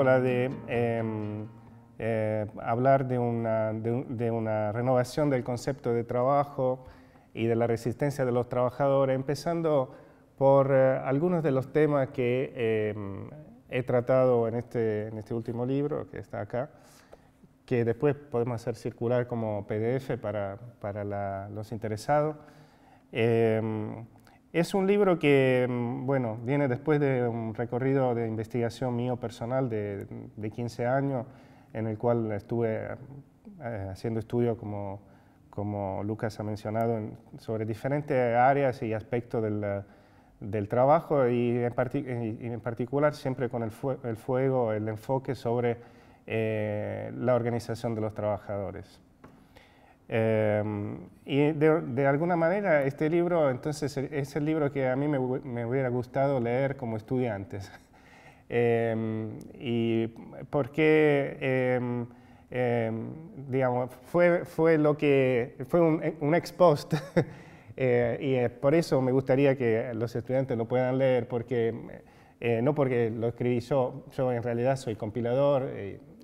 ejemplo, la de hablar de una renovación del concepto de trabajo y de la resistencia de los trabajadores, empezando por algunos de los temas que he tratado en este último libro, que está acá, que después podemos hacer circular como PDF para los interesados. Es un libro que, bueno, viene después de un recorrido de investigación mío personal de 15 años, en el cual estuve haciendo estudios, como Lucas ha mencionado, sobre diferentes áreas y aspectos del trabajo y en particular siempre con el enfoque sobre la organización de los trabajadores. Y de alguna manera este libro entonces es el libro que a mí me hubiera gustado leer como estudiante. Y porque digamos, fue un ex post y por eso me gustaría que los estudiantes lo puedan leer, porque no porque lo escribí yo en realidad soy compilador,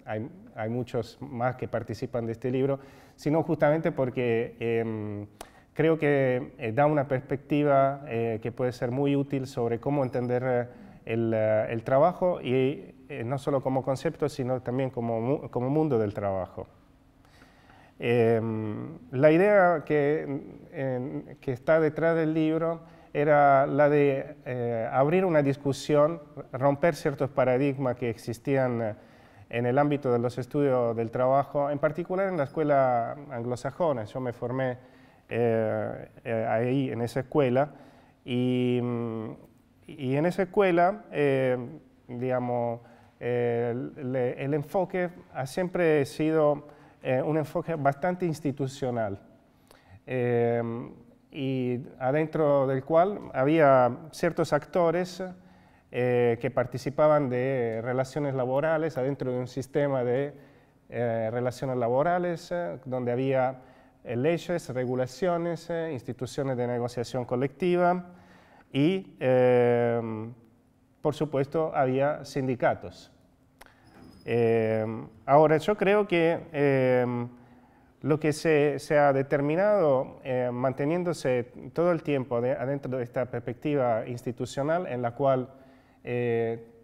hay muchos más que participan de este libro, sino justamente porque creo que da una perspectiva que puede ser muy útil sobre cómo entender el trabajo y no solo como concepto, sino también como mundo del trabajo. La idea que está detrás del libro era la de abrir una discusión, romper ciertos paradigmas que existían en el ámbito de los estudios del trabajo, en particular en la escuela anglosajona. Yo me formé ahí en esa escuela y en esa escuela, digamos, el enfoque ha siempre sido un enfoque bastante institucional y adentro del cual había ciertos actores que participaban de relaciones laborales adentro de un sistema de relaciones laborales donde había leyes, regulaciones, instituciones de negociación colectiva y, por supuesto, había sindicatos. Ahora, yo creo que lo que se ha determinado, manteniéndose todo el tiempo adentro de esta perspectiva institucional en la cual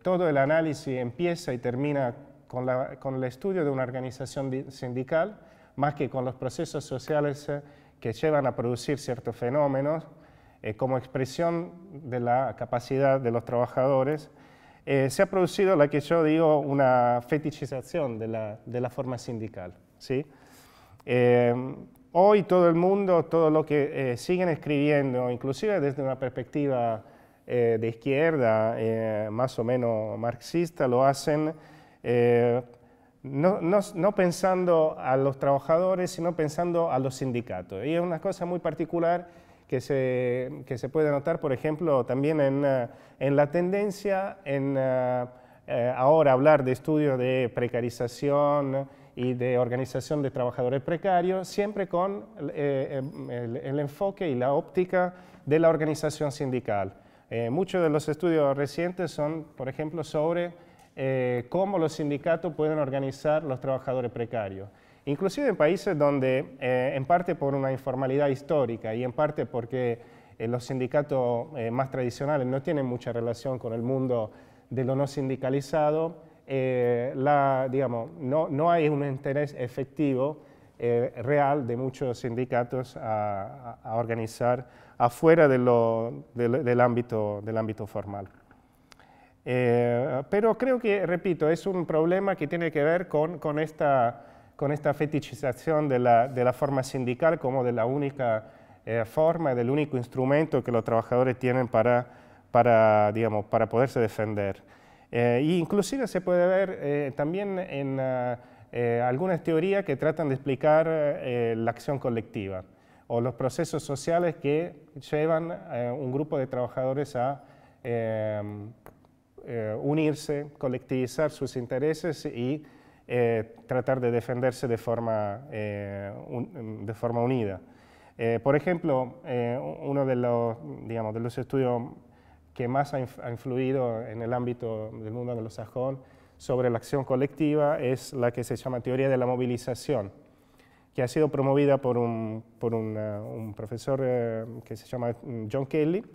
todo el análisis empieza y termina con el estudio de una organización sindical, más que con los procesos sociales que llevan a producir ciertos fenómenos, como expresión de la capacidad de los trabajadores, se ha producido la que yo digo una fetichización de la forma sindical, ¿sí? Hoy todo el mundo, todo lo que siguen escribiendo, inclusive desde una perspectiva de izquierda, más o menos marxista, lo hacen no pensando a los trabajadores, sino pensando a los sindicatos. Y es una cosa muy particular que se puede notar, por ejemplo, también en la tendencia ahora hablar de estudios de precarización y de organización de trabajadores precarios, siempre con el enfoque y la óptica de la organización sindical. Muchos de los estudios recientes son, por ejemplo, sobre cómo los sindicatos pueden organizar los trabajadores precarios. Inclusive en países donde, en parte por una informalidad histórica y en parte porque los sindicatos más tradicionales no tienen mucha relación con el mundo de lo no sindicalizado, digamos, no hay un interés efectivo real de muchos sindicatos a organizar afuera del ámbito formal. Pero creo que, repito, es un problema que tiene que ver con esta fetichización de la forma sindical como de la única forma, del único instrumento que los trabajadores tienen digamos, para poderse defender. Inclusive se puede ver también en algunas teorías que tratan de explicar la acción colectiva o los procesos sociales que llevan un grupo de trabajadores a unirse, colectivizar sus intereses y tratar de defenderse de forma unida. Por ejemplo, uno de los estudios que más ha influido en el ámbito del mundo anglosajón sobre la acción colectiva es la que se llama teoría de la movilización, que ha sido promovida por un profesor que se llama John Kelly,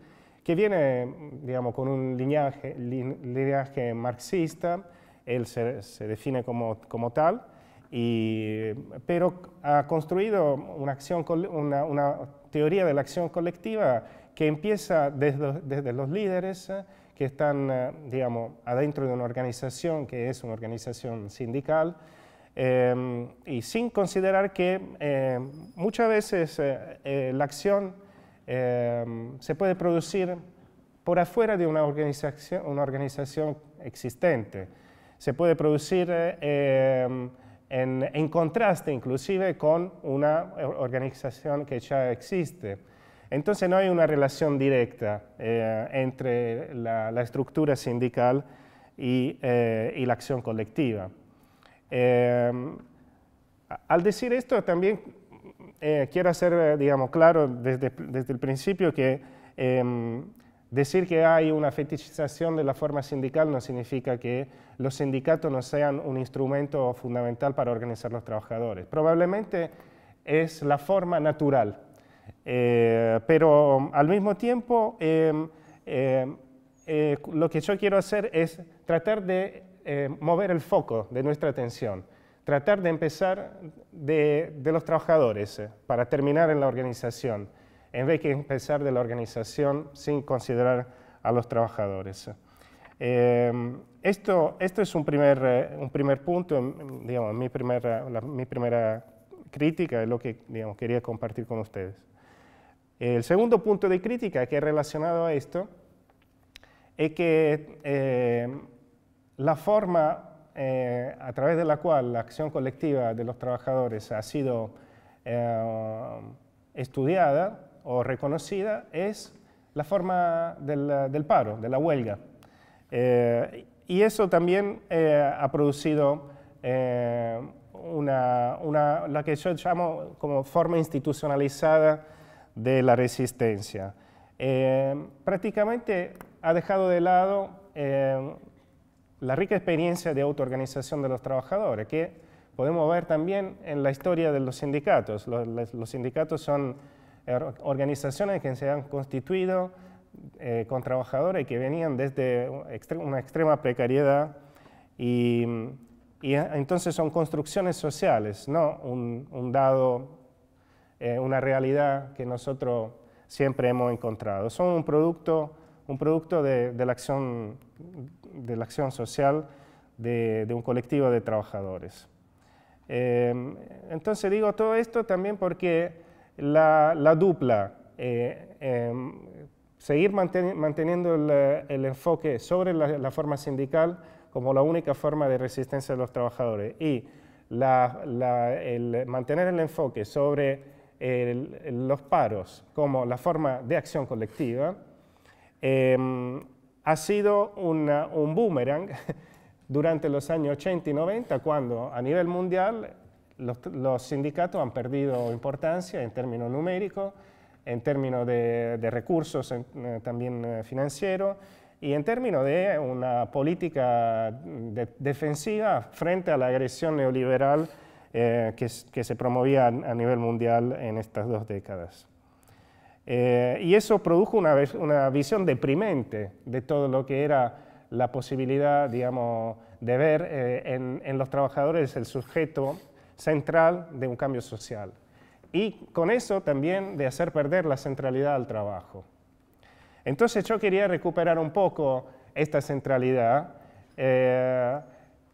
que viene, digamos, con un lineaje marxista. Él se define como tal, pero ha construido una teoría de la acción colectiva que empieza desde los líderes que están, digamos, adentro de una organización que es una organización sindical, y sin considerar que muchas veces la acción se puede producir por afuera de una organización existente. Se puede producir en contraste inclusive con una organización que ya existe. Entonces no hay una relación directa entre la estructura sindical y la acción colectiva. Al decir esto también quiero hacer, digamos, claro desde el principio que decir que hay una fetichización de la forma sindical no significa que los sindicatos no sean un instrumento fundamental para organizar los trabajadores. Probablemente es la forma natural, pero al mismo tiempo lo que yo quiero hacer es tratar de mover el foco de nuestra atención, tratar de empezar de los trabajadores para terminar en la organización, en vez de empezar de la organización sin considerar a los trabajadores. Esto es un primer punto, digamos, mi primera crítica, es lo que, digamos, quería compartir con ustedes. El segundo punto de crítica que es relacionado a esto es que la forma a través de la cual la acción colectiva de los trabajadores ha sido estudiada o reconocida es la forma del paro, de la huelga. Y eso también ha producido la que yo llamo como forma institucionalizada de la resistencia. Prácticamente ha dejado de lado la rica experiencia de autoorganización de los trabajadores, que podemos ver también en la historia de los sindicatos. Los sindicatos son organizaciones que se han constituido con trabajadores que venían desde una extrema precariedad y entonces son construcciones sociales, no una realidad que nosotros siempre hemos encontrado. Son un producto de la acción social de un colectivo de trabajadores. Entonces digo todo esto también porque la dupla, seguir manteniendo el enfoque sobre la forma sindical como la única forma de resistencia de los trabajadores y el mantener el enfoque sobre los paros como la forma de acción colectiva, ha sido un boomerang durante los años 80 y 90, cuando a nivel mundial los sindicatos han perdido importancia en términos numéricos, en términos de recursos también financieros y en términos de una política defensiva frente a la agresión neoliberal que se promovía a nivel mundial en estas 2 décadas. Y eso produjo una visión deprimente de todo lo que era la posibilidad, digamos, de ver en los trabajadores el sujeto central de un cambio social. Y con eso también de hacer perder la centralidad al trabajo. Entonces yo quería recuperar un poco esta centralidad,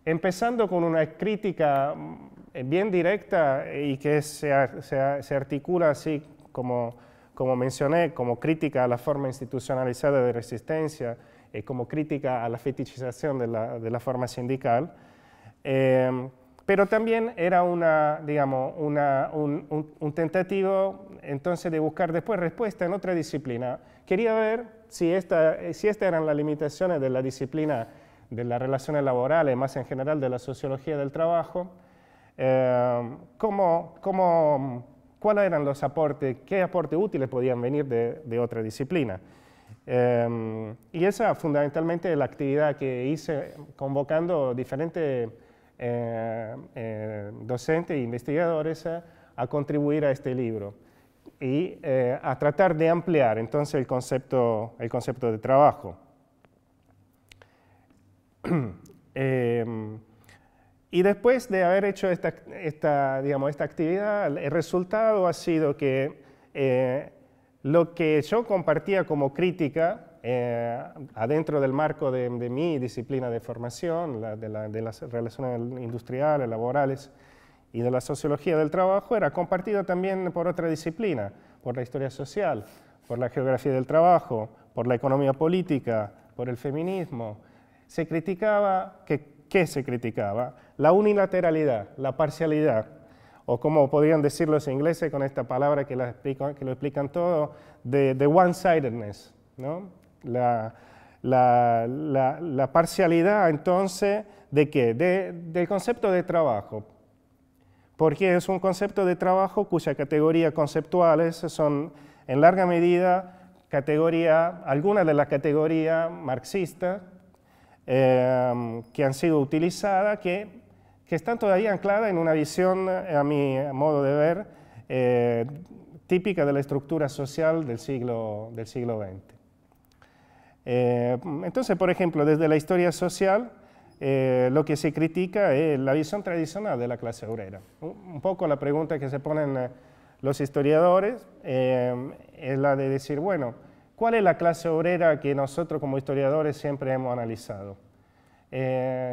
empezando con una crítica bien directa y que se articula así como mencioné, como crítica a la forma institucionalizada de resistencia, como crítica a la fetichización de la forma sindical, pero también era un tentativo entonces de buscar después respuesta en otra disciplina. Quería ver si estas eran las limitaciones de la disciplina de las relaciones laborales, más en general de la sociología del trabajo, cuáles eran los aportes, qué aportes útiles podían venir de otra disciplina. Y esa fundamentalmente es la actividad que hice convocando diferentes docentes e investigadores a contribuir a este libro y a tratar de ampliar entonces el concepto de trabajo. Y después de haber hecho esta actividad, el resultado ha sido que lo que yo compartía como crítica adentro del marco de mi disciplina de formación, de las relaciones industriales, laborales y de la sociología del trabajo, era compartido también por otra disciplina, por la historia social, por la geografía del trabajo, por la economía política, por el feminismo. Se criticaba, ¿qué se criticaba? La unilateralidad, la parcialidad, o como podrían decirlo los ingleses con esta palabra que lo explican todo, de one-sidedness, ¿no? La parcialidad, entonces, ¿de qué? Del concepto de trabajo, porque es un concepto de trabajo cuya categoría conceptuales son, en larga medida, algunas de las categorías marxistas que han sido utilizadas, que están todavía ancladas en una visión, a mi modo de ver, típica de la estructura social del siglo XX. Entonces, por ejemplo, desde la historia social, lo que se critica es la visión tradicional de la clase obrera. Un poco la pregunta que se ponen los historiadores es la de decir, bueno, ¿cuál es la clase obrera que nosotros como historiadores siempre hemos analizado?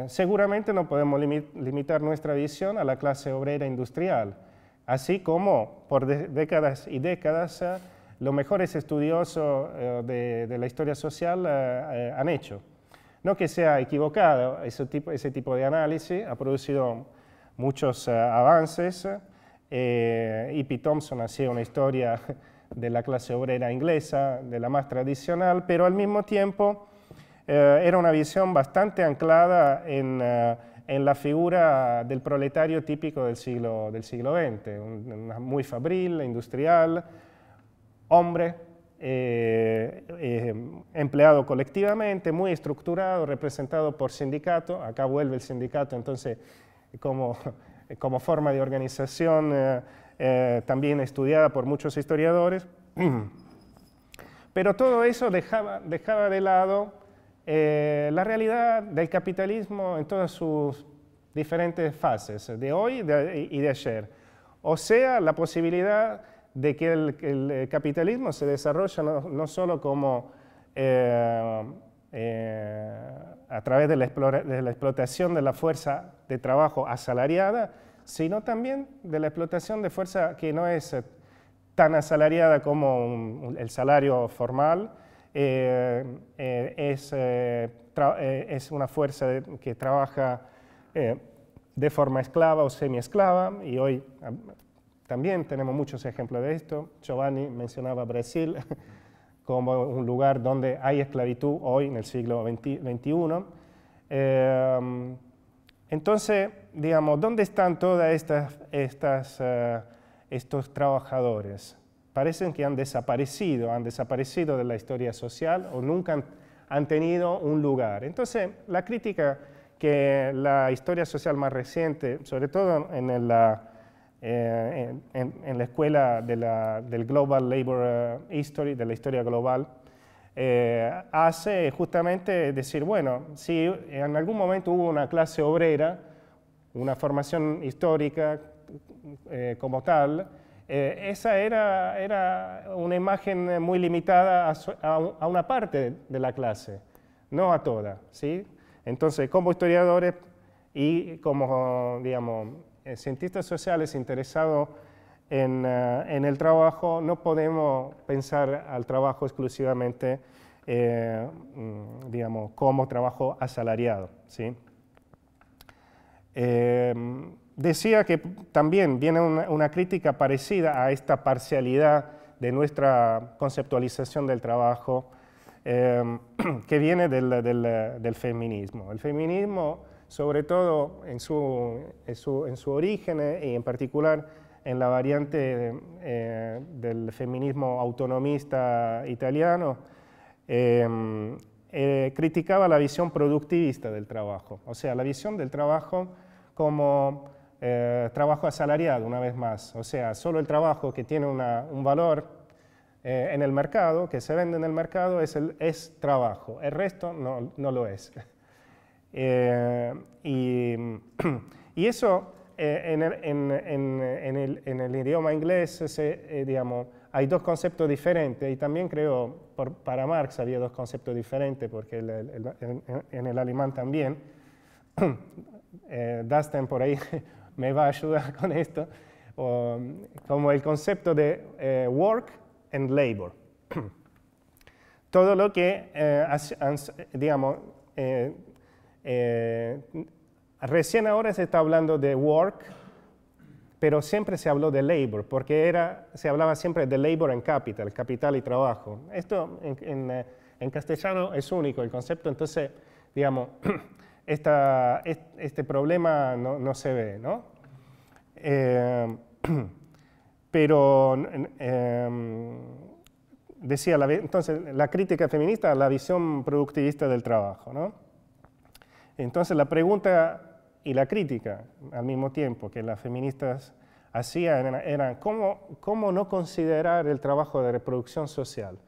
Seguramente no podemos limitar nuestra visión a la clase obrera industrial, así como por décadas y décadas los mejores estudiosos de la historia social han hecho. No que sea equivocado ese tipo de análisis, ha producido muchos avances. E.P. Thompson hacía una historia de la clase obrera inglesa, de la más tradicional, pero al mismo tiempo era una visión bastante anclada en la figura del proletario típico del siglo XX, muy fabril, industrial, hombre, empleado colectivamente, muy estructurado, representado por sindicato. Acá vuelve el sindicato, entonces, como forma de organización también estudiada por muchos historiadores. Pero todo eso dejaba de lado la realidad del capitalismo en todas sus diferentes fases, de hoy y de ayer. O sea, la posibilidad de que el capitalismo se desarrolla no solo como a través de la explotación de la fuerza de trabajo asalariada, sino también de la explotación de fuerza que no es tan asalariada como el salario formal, es una fuerza que trabaja de forma esclava o semiesclava, y hoy también tenemos muchos ejemplos de esto. Giovanni mencionaba Brasil como un lugar donde hay esclavitud hoy en el siglo XXI. Entonces, digamos, ¿dónde están todos estos trabajadores? Parecen que han desaparecido de la historia social o nunca han tenido un lugar. Entonces, la crítica que la historia social más reciente, sobre todo en la escuela del Global Labor History, de la historia global, hace justamente decir, bueno, si en algún momento hubo una clase obrera, una formación histórica como tal, esa era una imagen muy limitada a una parte de la clase, no a toda, ¿sí? Entonces, como historiadores y como, digamos, cientistas sociales interesados en el trabajo, no podemos pensar al trabajo exclusivamente, digamos, como trabajo asalariado, ¿sí? Decía que también viene una crítica parecida a esta parcialidad de nuestra conceptualización del trabajo, que viene del feminismo. El feminismo, sobre todo en su origen y en particular en la variante del feminismo autonomista italiano, criticaba la visión productivista del trabajo, o sea, la visión del trabajo como trabajo asalariado, una vez más, o sea, solo el trabajo que tiene un valor en el mercado, que se vende en el mercado, es trabajo, el resto no lo es. Y eso en el idioma inglés, digamos, hay dos conceptos diferentes, y también creo, para Marx había dos conceptos diferentes, porque en el alemán también. Dustin por ahí me va a ayudar con esto, como el concepto de work and labor. Todo lo que, digamos, recién ahora se está hablando de work, pero siempre se habló de labor, porque se hablaba siempre de labor and capital, capital y trabajo. Esto en castellano es único el concepto, entonces, digamos, este problema no se ve, ¿no? Pero decía, entonces, la crítica feminista a la visión productivista del trabajo, ¿no? Entonces, la pregunta y la crítica al mismo tiempo que las feministas hacían era ¿cómo no considerar el trabajo de reproducción social?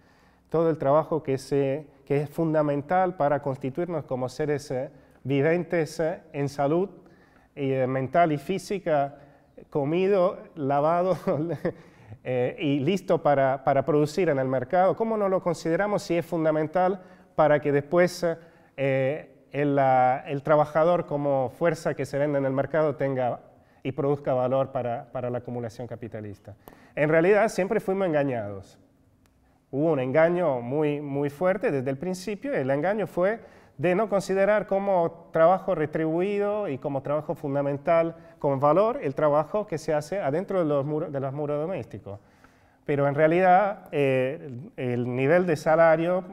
Todo el trabajo que es fundamental para constituirnos como seres viventes en salud mental y física, comido, lavado y listo para producir en el mercado. ¿Cómo no lo consideramos si es fundamental para que después el trabajador como fuerza que se vende en el mercado tenga y produzca valor para la acumulación capitalista? En realidad siempre fuimos engañados. Hubo un engaño muy fuerte desde el principio, y el engaño fue de no considerar como trabajo retribuido y como trabajo fundamental, con valor, el trabajo que se hace adentro de los muros domésticos. Pero en realidad el nivel de salario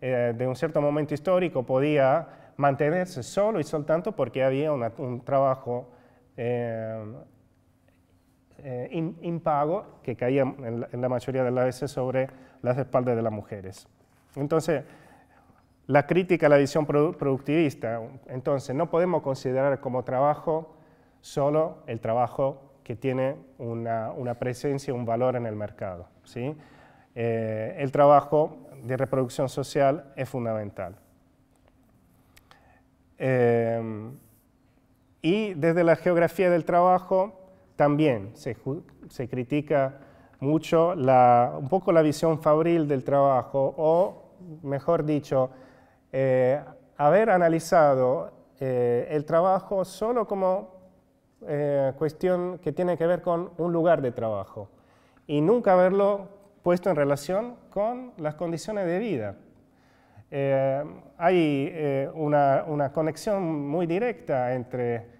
de un cierto momento histórico podía mantenerse solo y soltanto porque había un trabajo impago que caía en la mayoría de las veces sobre las espaldas de las mujeres. Entonces, la crítica a la visión productivista, entonces no podemos considerar como trabajo solo el trabajo que tiene una presencia, un valor en el mercado, ¿sí? El trabajo de reproducción social es fundamental. Y desde la geografía del trabajo también se critica mucho un poco la visión fabril del trabajo, o mejor dicho, haber analizado el trabajo solo como cuestión que tiene que ver con un lugar de trabajo y nunca haberlo puesto en relación con las condiciones de vida. Hay una conexión muy directa entre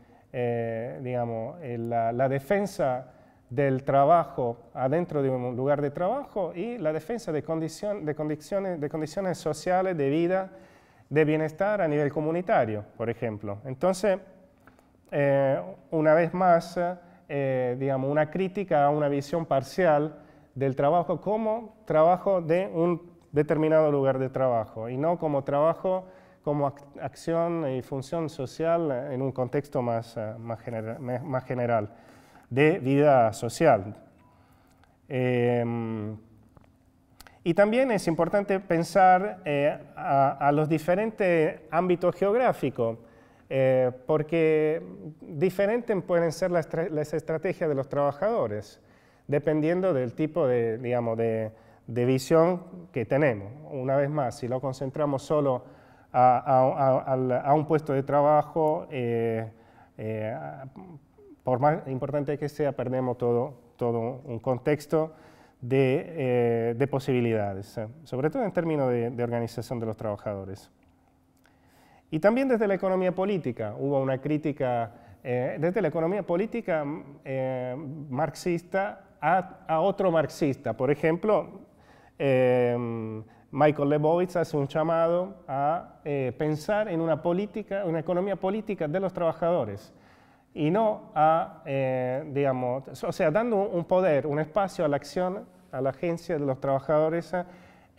digamos, la defensa del trabajo adentro de un lugar de trabajo y la defensa de condiciones sociales de vida, de bienestar a nivel comunitario, por ejemplo. Entonces, una vez más, digamos, una crítica a una visión parcial del trabajo como trabajo de un determinado lugar de trabajo y no como trabajo como acción y función social en un contexto más general de vida social. Y también es importante pensar a los diferentes ámbitos geográficos, porque diferentes pueden ser las estrategias de los trabajadores, dependiendo del tipo digamos, de visión que tenemos. Una vez más, si lo concentramos solo a un puesto de trabajo, por más importante que sea, perdemos todo un contexto de posibilidades, sobre todo en términos de organización de los trabajadores. Y también desde la economía política hubo una crítica, desde la economía política marxista a otro marxista. Por ejemplo, Michael Lebowitz hace un llamado a pensar en una economía política de los trabajadores y no digamos, o sea, dando un poder, un espacio a la acción, a la agencia de los trabajadores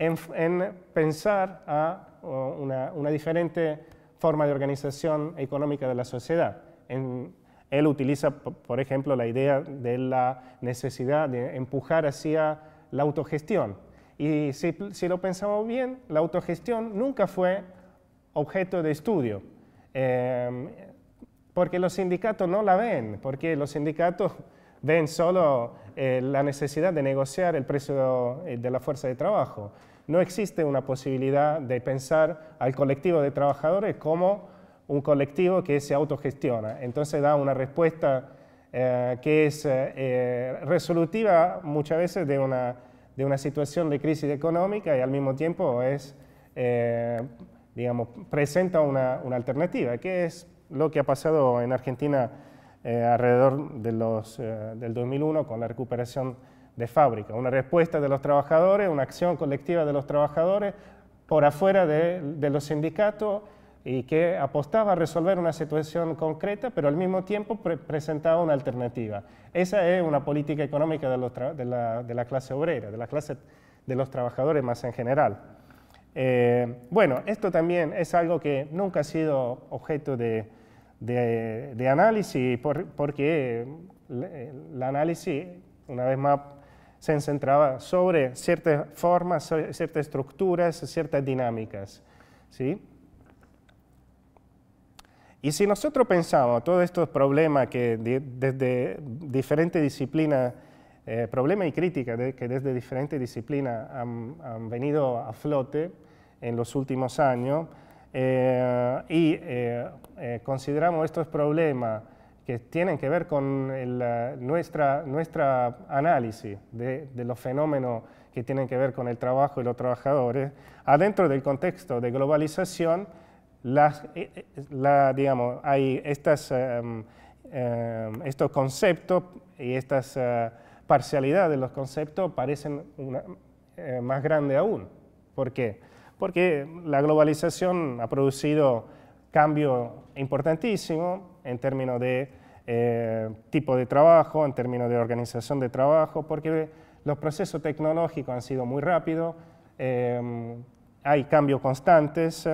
en pensar a una diferente forma de organización económica de la sociedad. Él utiliza, por ejemplo, la idea de la necesidad de empujar hacia la autogestión. Y si lo pensamos bien, la autogestión nunca fue objeto de estudio, porque los sindicatos no la ven, porque los sindicatos ven solo la necesidad de negociar el precio de la fuerza de trabajo. No existe una posibilidad de pensar al colectivo de trabajadores como un colectivo que se autogestiona. Entonces da una respuesta que es resolutiva muchas veces de una situación de crisis económica y al mismo tiempo es, digamos, presenta una alternativa, que es lo que ha pasado en Argentina alrededor del 2001 con la recuperación de fábrica. Una respuesta de los trabajadores, una acción colectiva de los trabajadores por afuera de los sindicatos y que apostaba a resolver una situación concreta, pero al mismo tiempo presentaba una alternativa. Esa es una política económica de la clase obrera, de la clase de los trabajadores más en general. Bueno, esto también es algo que nunca ha sido objeto de análisis, porque el análisis, una vez más, se centraba sobre ciertas formas, ciertas estructuras, ciertas dinámicas, ¿sí? Y si nosotros pensamos todos estos problemas que desde diferentes disciplinas, problemas y críticas que desde diferentes disciplinas han venido a flote en los últimos años, consideramos estos problemas que tienen que ver con nuestra análisis de los fenómenos que tienen que ver con el trabajo y los trabajadores, adentro del contexto de globalización, digamos, hay estos conceptos y estas parcialidades de los conceptos parecen más grandes aún. ¿Por qué? Porque la globalización ha producido cambios importantísimos en términos de tipo de trabajo, en términos de organización de trabajo, porque los procesos tecnológicos han sido muy rápidos, hay cambios constantes,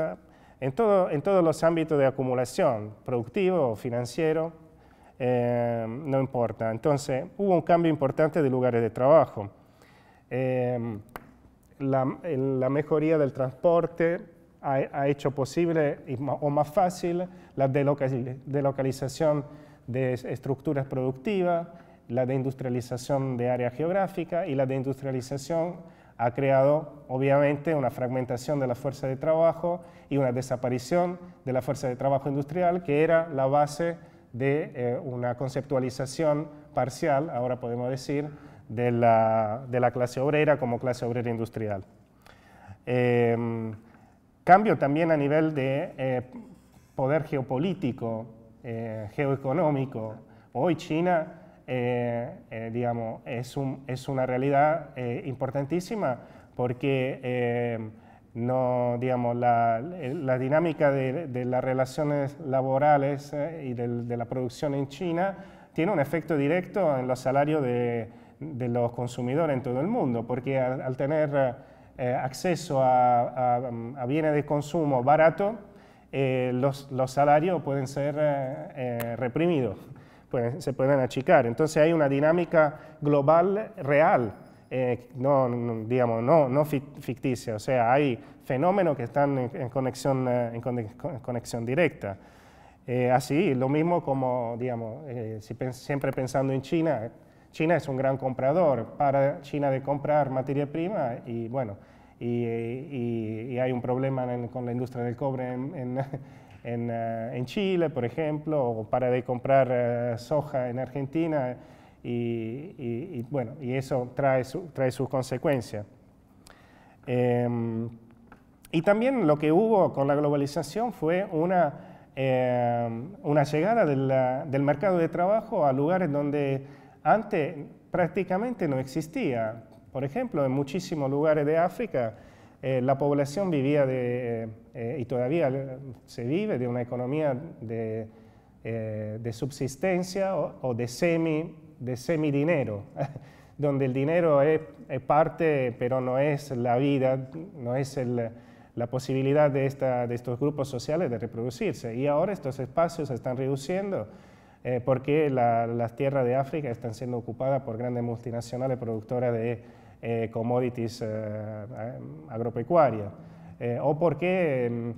en todos los ámbitos de acumulación, productivo o financiero, no importa. Entonces, hubo un cambio importante de lugares de trabajo. La mejoría del transporte ha hecho posible o más fácil la delocalización de estructuras productivas, la deindustrialización de áreas geográficas, y la deindustrialización ha creado, obviamente, una fragmentación de la fuerza de trabajo y una desaparición de la fuerza de trabajo industrial, que era la base de una conceptualización parcial, ahora podemos decir, de la clase obrera como clase obrera industrial. Cambio también a nivel de poder geopolítico, geoeconómico. Hoy China digamos, es una realidad importantísima porque digamos, la dinámica de las relaciones laborales y de la producción en China tiene un efecto directo en los salarios de los consumidores en todo el mundo, porque al tener acceso a bienes de consumo baratos, los salarios pueden ser reprimidos. Se pueden achicar. Entonces hay una dinámica global real, no ficticia. O sea, hay fenómenos que están en conexión directa. Así, lo mismo como, digamos, siempre pensando en China, China es un gran comprador. Para China de comprar materia prima y bueno, y hay un problema con la industria del cobre en Chile, por ejemplo, o para de comprar soja en Argentina, bueno, y eso trae sus consecuencias. Y también lo que hubo con la globalización fue una llegada del mercado de trabajo a lugares donde antes prácticamente no existía. Por ejemplo, en muchísimos lugares de África, la población vivía y todavía se vive de una economía de subsistencia o de semidinero. donde el dinero es parte, pero no es la vida, no es la posibilidad de estos grupos sociales de reproducirse. Y ahora estos espacios se están reduciendo porque las tierras de África están siendo ocupadas por grandes multinacionales productoras de commodities agropecuarias. O porque,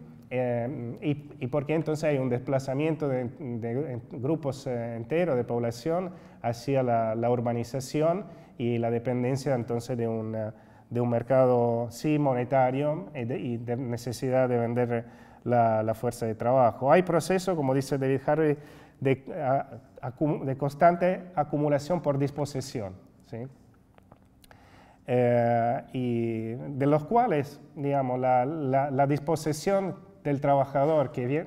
y porque entonces hay un desplazamiento de grupos enteros de población hacia la urbanización y la dependencia entonces de un mercado sí monetario y de necesidad de vender la fuerza de trabajo. Hay procesos, como dice David Harvey, de constante acumulación por disposición, ¿sí? Y de los cuales, digamos, la disposición del trabajador que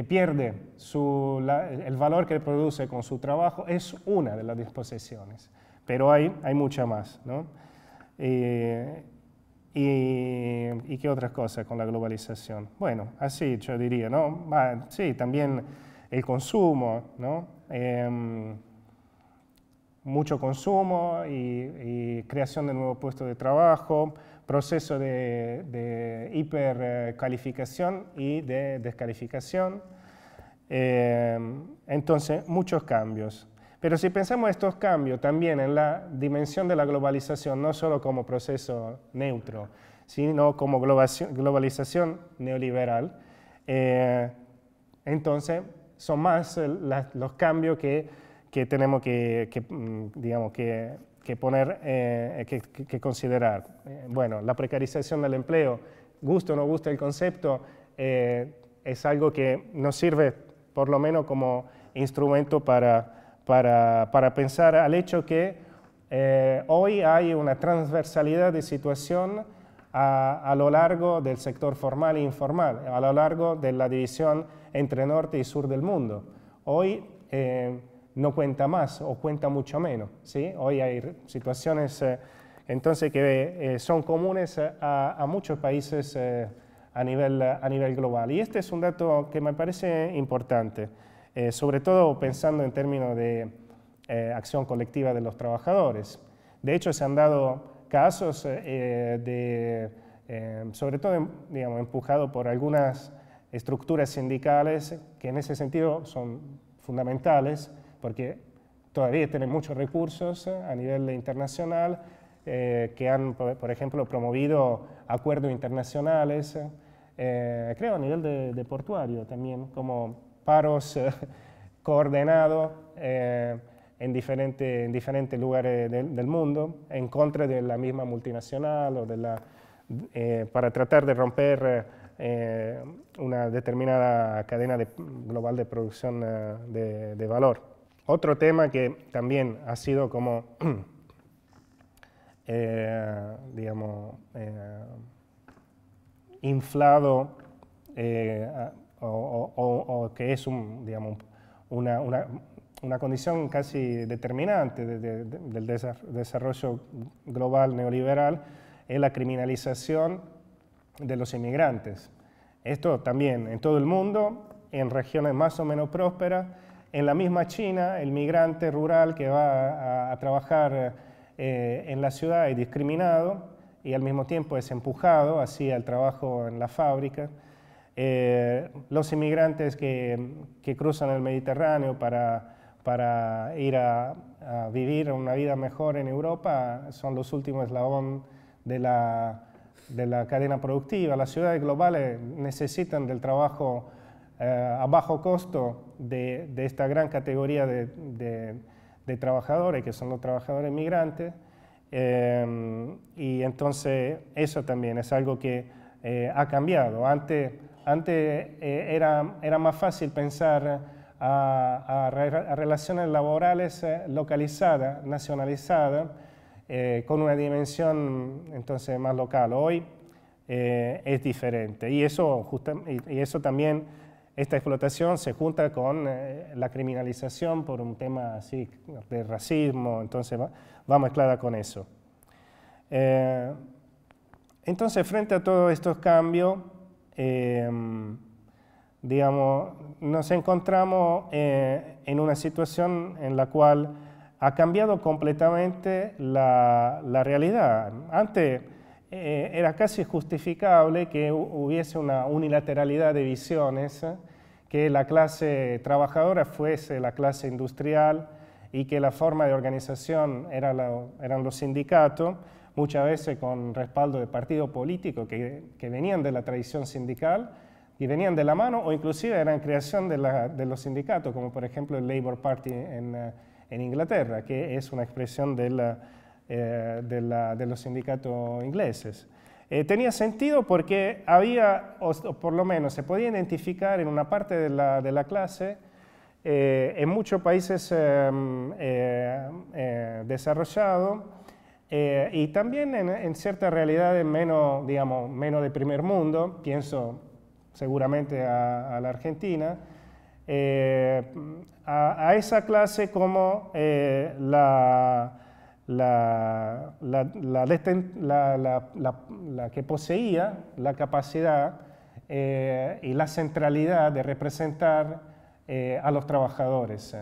pierde el valor que produce con su trabajo es una de las disposiciones, pero hay mucha más, ¿no? ¿Y qué otras cosas con la globalización? Bueno, así yo diría, ¿no? Sí, también el consumo, ¿no? Mucho consumo y creación de nuevos puestos de trabajo, proceso de hipercalificación y de descalificación. Entonces, muchos cambios. Pero si pensamos estos cambios también en la dimensión de la globalización, no solo como proceso neutro, sino como globalización neoliberal, entonces son más los cambios que tenemos que poner, que considerar. Bueno, la precarización del empleo, guste o no guste el concepto, es algo que nos sirve por lo menos como instrumento para pensar al hecho que hoy hay una transversalidad de situación a lo largo del sector formal e informal, a lo largo de la división entre norte y sur del mundo. Hoy no cuenta más o cuenta mucho menos, ¿sí? Hoy hay situaciones entonces que son comunes a muchos países a nivel global. Y este es un dato que me parece importante, sobre todo pensando en términos de acción colectiva de los trabajadores. De hecho, se han dado casos sobre todo, digamos, empujados por algunas estructuras sindicales que en ese sentido son fundamentales, porque todavía tienen muchos recursos a nivel internacional, que han, por ejemplo, promovido acuerdos internacionales, creo a nivel de portuario también, como paros coordinados en diferentes lugares del mundo, en contra de la misma multinacional o para tratar de romper una determinada cadena global de producción de valor. Otro tema que también ha sido como, inflado o que es una condición casi determinante del desarrollo global neoliberal, es la criminalización de los inmigrantes. Esto también en todo el mundo, en regiones más o menos prósperas. En la misma China, el migrante rural que va a trabajar en la ciudad es discriminado y al mismo tiempo es empujado hacia el trabajo en la fábrica. Los inmigrantes que cruzan el Mediterráneo para ir a vivir una vida mejor en Europa son los últimos eslabones de la cadena productiva. Las ciudades globales necesitan del trabajo a bajo costo de esta gran categoría de trabajadores, que son los trabajadores migrantes, y entonces eso también es algo que ha cambiado. Antes era más fácil pensar a relaciones laborales localizadas, nacionalizadas, con una dimensión entonces más local. Hoy es diferente y eso también, esta explotación se junta con la criminalización por un tema así de racismo, entonces va mezclada con eso. Entonces, frente a todos estos cambios, digamos, nos encontramos en una situación en la cual ha cambiado completamente la realidad. Antes era casi justificable que hubiese una unilateralidad de visiones, que la clase trabajadora fuese la clase industrial y que la forma de organización eran los sindicatos, muchas veces con respaldo de partidos políticos que venían de la tradición sindical y venían de la mano, o inclusive eran creación de los sindicatos, como por ejemplo el Labour Party en Inglaterra, que es una expresión de los sindicatos ingleses. Tenía sentido porque había, o por lo menos se podía identificar en una parte de la clase, en muchos países desarrollados, y también en ciertas realidades menos, digamos, menos de primer mundo, pienso seguramente a la Argentina, a esa clase como la que poseía la capacidad y la centralidad de representar a los trabajadores.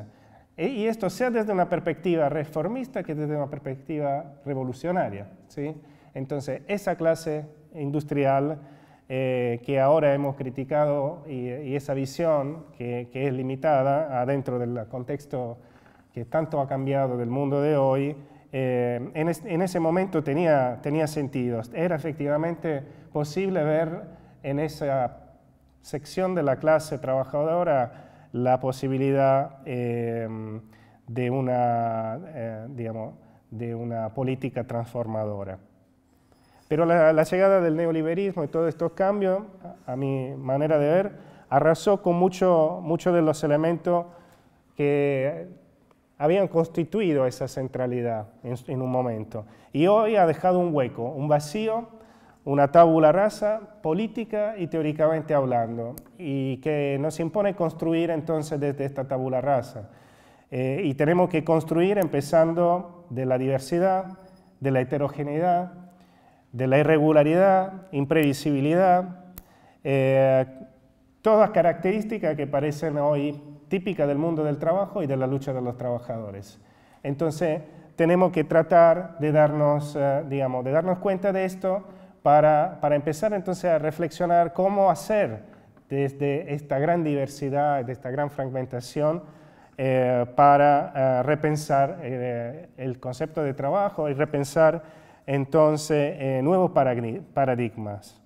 Y esto sea desde una perspectiva reformista que desde una perspectiva revolucionaria, ¿sí? Entonces, esa clase industrial que ahora hemos criticado y esa visión que es limitada adentro del contexto que tanto ha cambiado del mundo de hoy, en ese momento tenía sentido. Era efectivamente posible ver en esa sección de la clase trabajadora la posibilidad de una política transformadora. Pero la llegada del neoliberalismo y todos estos cambios, a mi manera de ver, arrasó con muchos de los elementos que habían constituido esa centralidad en un momento. Y hoy ha dejado un hueco, un vacío, una tabula rasa política y teóricamente hablando, y que nos impone construir entonces desde esta tabula rasa. Y tenemos que construir empezando de la diversidad, de la heterogeneidad, de la irregularidad, imprevisibilidad, todas características que parecen hoy típicas del mundo del trabajo y de la lucha de los trabajadores. Entonces, tenemos que tratar de darnos cuenta de esto para empezar entonces a reflexionar cómo hacer desde esta gran diversidad, de esta gran fragmentación, para repensar el concepto de trabajo y repensar entonces nuevos paradigmas.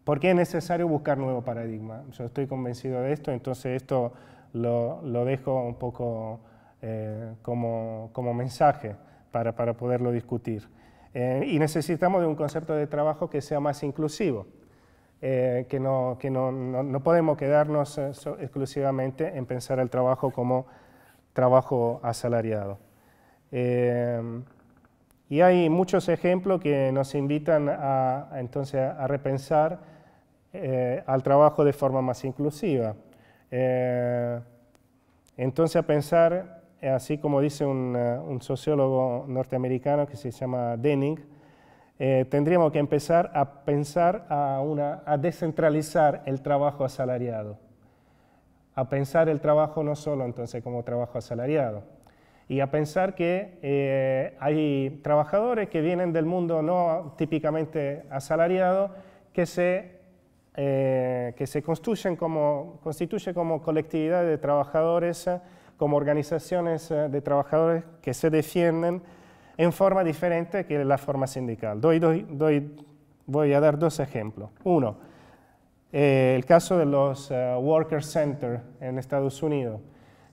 ¿Por qué es necesario buscar nuevos paradigmas? Yo estoy convencido de esto, entonces esto lo dejo un poco como mensaje para poderlo discutir. Y necesitamos de un concepto de trabajo que sea más inclusivo, que no podemos quedarnos exclusivamente en pensar el trabajo como trabajo asalariado. Y hay muchos ejemplos que nos invitan entonces a repensar al trabajo de forma más inclusiva. Entonces a pensar, así como dice un sociólogo norteamericano que se llama Denning, tendríamos que empezar a pensar a descentralizar el trabajo asalariado, a pensar el trabajo no solo entonces como trabajo asalariado, y a pensar que hay trabajadores que vienen del mundo no típicamente asalariado, que se constituyen como colectividades de trabajadores, como organizaciones de trabajadores que se defienden en forma diferente que la forma sindical. Voy a dar dos ejemplos. Uno, el caso de los Worker Center en Estados Unidos,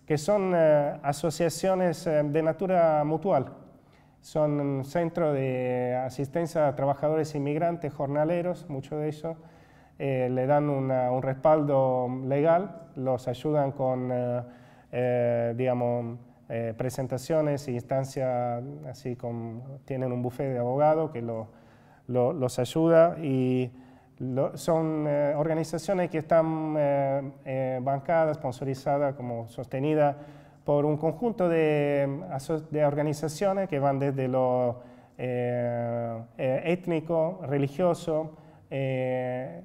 que son asociaciones de natura mutual. Son centros de asistencia a trabajadores inmigrantes, jornaleros, muchos de ellos. Le dan un respaldo legal, los ayudan con, presentaciones e instancias, así tienen un bufete de abogados que los ayuda, y son organizaciones que están bancadas, sponsorizadas, como sostenidas por un conjunto de organizaciones que van desde lo étnico, religioso,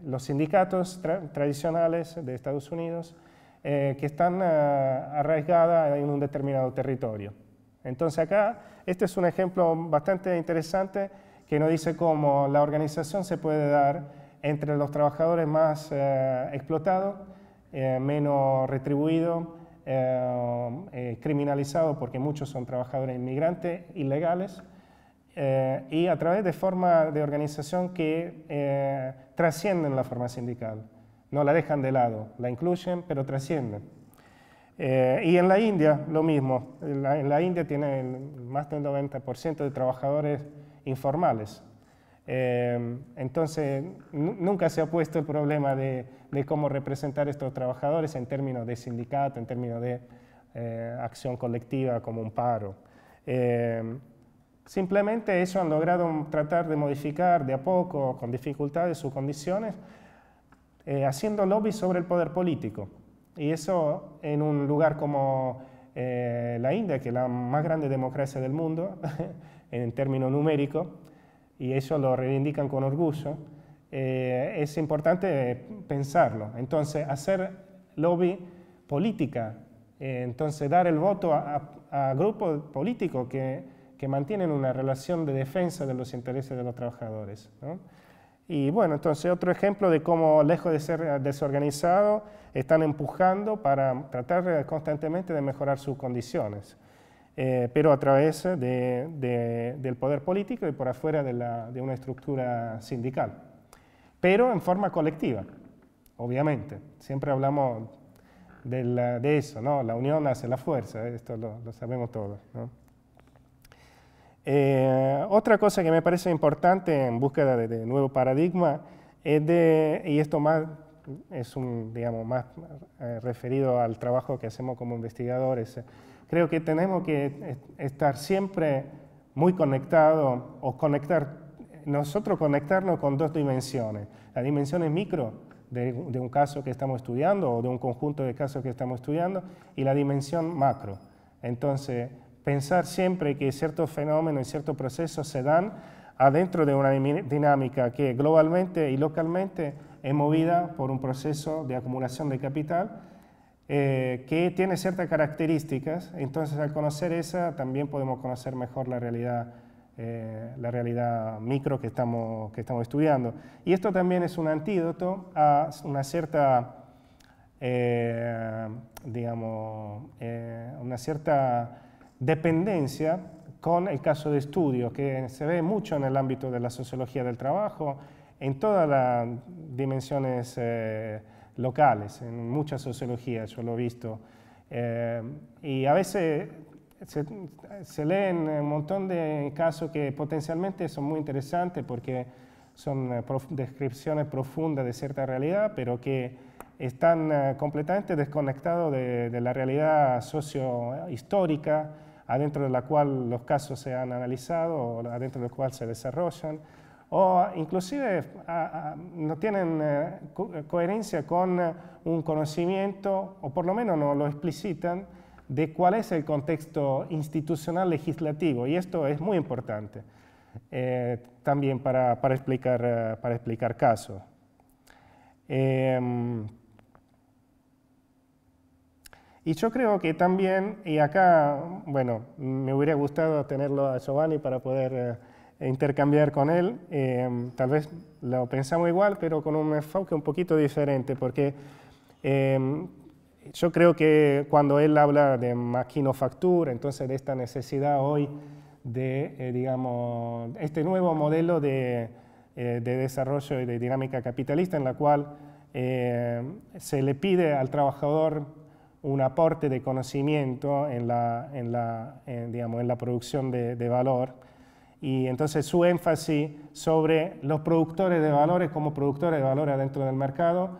los sindicatos tradicionales de Estados Unidos, que están arraigadas en un determinado territorio. Entonces acá, este es un ejemplo bastante interesante que nos dice cómo la organización se puede dar entre los trabajadores más explotados, menos retribuidos, criminalizados porque muchos son trabajadores inmigrantes ilegales, y a través de formas de organización que trascienden la forma sindical. No la dejan de lado, la incluyen, pero trascienden. Y en la India, lo mismo. En la India tiene más del 90% de trabajadores informales. Entonces, nunca se ha puesto el problema de cómo representar a estos trabajadores en términos de sindicato, en términos de acción colectiva como un paro. Simplemente ellos han logrado tratar de modificar de a poco, con dificultades, sus condiciones, haciendo lobby sobre el poder político. Y eso en un lugar como la India, que es la más grande democracia del mundo, en términos numéricos, y ellos lo reivindican con orgullo, es importante pensarlo. Entonces, hacer lobby política, entonces dar el voto a grupos políticos que mantienen una relación de defensa de los intereses de los trabajadores, ¿no? Y bueno, entonces otro ejemplo de cómo, lejos de ser desorganizados, están empujando para tratar constantemente de mejorar sus condiciones, pero a través del poder político y por afuera de una estructura sindical, pero en forma colectiva, obviamente. Siempre hablamos de eso, ¿no? La unión hace la fuerza, esto lo sabemos todos, ¿no? Otra cosa que me parece importante en búsqueda de nuevo paradigma es y esto más es digamos, más referido al trabajo que hacemos como investigadores, creo que tenemos que estar siempre muy conectados o nosotros conectarnos con dos dimensiones, la dimensión micro de un caso que estamos estudiando o de un conjunto de casos que estamos estudiando y la dimensión macro. Entonces, pensar siempre que ciertos fenómenos y ciertos procesos se dan adentro de una dinámica que globalmente y localmente es movida por un proceso de acumulación de capital que tiene ciertas características. Entonces, al conocer esa, también podemos conocer mejor la realidad micro que estamos estudiando. Y esto también es un antídoto a una cierta, una cierta dependencia con el caso de estudio, que se ve mucho en el ámbito de la sociología del trabajo, en todas las dimensiones locales, en muchas sociologías, yo lo he visto. Y a veces se leen un montón de casos que potencialmente son muy interesantes porque son descripciones profundas de cierta realidad, pero que están completamente desconectados de la realidad sociohistórica adentro de la cual los casos se han analizado o adentro del cual se desarrollan, o inclusive no tienen coherencia con un conocimiento, o por lo menos no lo explicitan, de cuál es el contexto institucional legislativo, y esto es muy importante también para explicar casos. Y yo creo que también, y acá, bueno, me hubiera gustado tenerlo a Giovanni para poder intercambiar con él, tal vez lo pensamos igual, pero con un enfoque un poquito diferente, porque yo creo que cuando él habla de maquinofactura, entonces de esta necesidad hoy de, digamos, este nuevo modelo de desarrollo y de dinámica capitalista en la cual se le pide al trabajador un aporte de conocimiento en la producción de valor, y entonces su énfasis sobre los productores de valores como productores de valores dentro del mercado.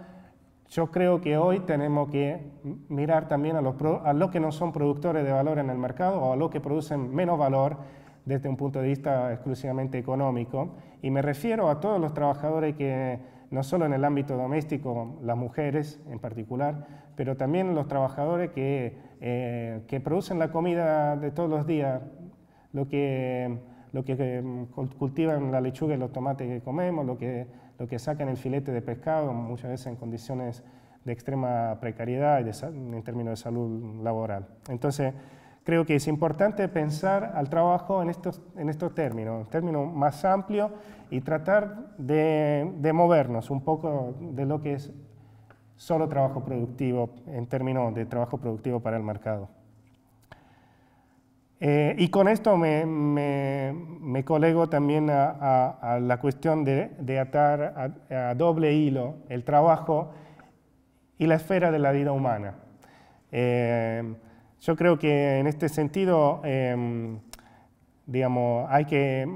Yo creo que hoy tenemos que mirar también a los que no son productores de valor en el mercado o a los que producen menos valor desde un punto de vista exclusivamente económico, y me refiero a todos los trabajadores que no solo en el ámbito doméstico, las mujeres en particular, pero también los trabajadores que producen la comida de todos los días, lo que cultivan la lechuga y los tomates que comemos, lo que sacan el filete de pescado, muchas veces en condiciones de extrema precariedad y en términos de salud laboral. Entonces, creo que es importante pensar al trabajo en estos términos más amplios y tratar de movernos un poco de lo que es solo trabajo productivo en términos de trabajo productivo para el mercado. Y con esto me colego también a la cuestión de atar a doble hilo el trabajo y la esfera de la vida humana. Yo creo que en este sentido, digamos, hay que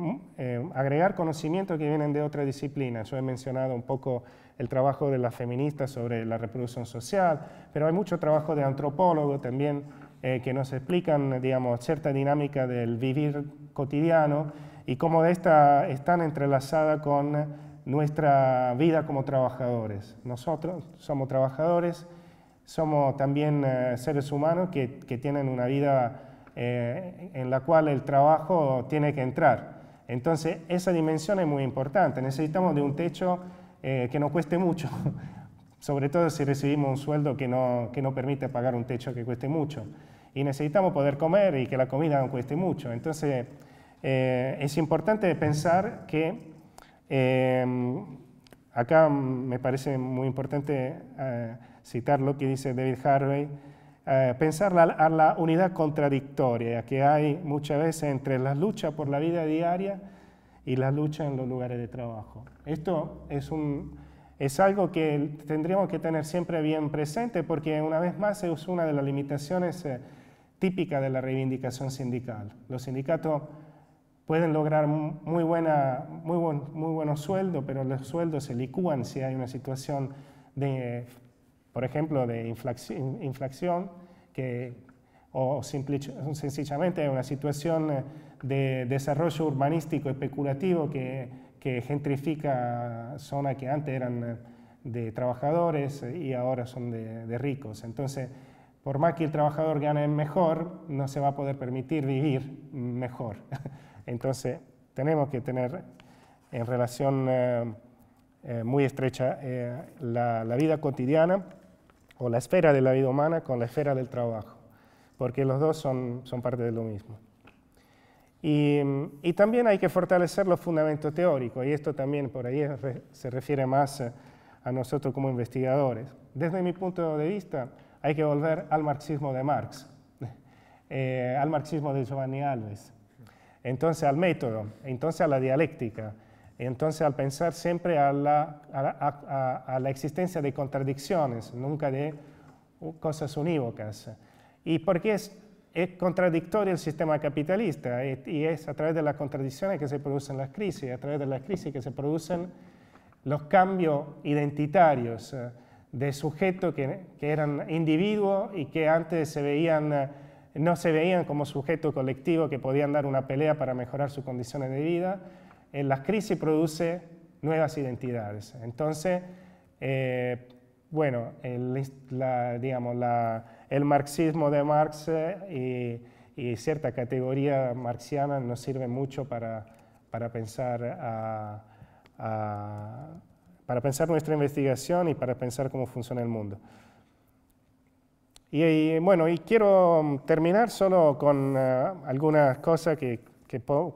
agregar conocimientos que vienen de otras disciplinas. Yo he mencionado un poco el trabajo de las feministas sobre la reproducción social, pero hay mucho trabajo de antropólogos también que nos explican, digamos, cierta dinámica del vivir cotidiano y cómo esta están entrelazadas con nuestra vida como trabajadores. Nosotros somos trabajadores, somos también seres humanos que tienen una vida en la cual el trabajo tiene que entrar. Entonces, esa dimensión es muy importante. Necesitamos de un techo que no cueste mucho, sobre todo si recibimos un sueldo que no permite pagar un techo que cueste mucho. Y necesitamos poder comer y que la comida no cueste mucho. Entonces, es importante pensar que acá me parece muy importante citar lo que dice David Harvey, pensar a la unidad contradictoria que hay muchas veces entre la lucha por la vida diaria y la lucha en los lugares de trabajo. Esto es algo que tendríamos que tener siempre bien presente porque una vez más es una de las limitaciones típicas de la reivindicación sindical. Los sindicatos pueden lograr muy buenos sueldos, pero los sueldos se licúan si hay una situación de, por ejemplo, de inflación, o sencillamente una situación de desarrollo urbanístico especulativo que gentrifica zonas que antes eran de trabajadores y ahora son de ricos. Entonces, por más que el trabajador gane mejor, no se va a poder permitir vivir mejor. Entonces, tenemos que tener en relación muy estrecha la vida cotidiana o la esfera de la vida humana con la esfera del trabajo, porque los dos son parte de lo mismo. Y también hay que fortalecer los fundamentos teóricos, y esto también por ahí se refiere más a nosotros como investigadores. Desde mi punto de vista, hay que volver al marxismo de Marx, al marxismo de Giovanni Alves, entonces al método, entonces a la dialéctica, entonces al pensar siempre a la existencia de contradicciones, nunca de cosas unívocas. ¿Y por qué es contradictorio el sistema capitalista? Y es a través de las contradicciones que se producen las crisis, a través de las crisis que se producen los cambios identitarios de sujetos que eran individuos y que antes no se veían como sujetos colectivos que podían dar una pelea para mejorar sus condiciones de vida. Las crisis producen nuevas identidades. Entonces, bueno, el marxismo de Marx y cierta categoría marxiana nos sirve mucho para pensar nuestra investigación y para pensar cómo funciona el mundo. Bueno, y quiero terminar solo con algunas cosas que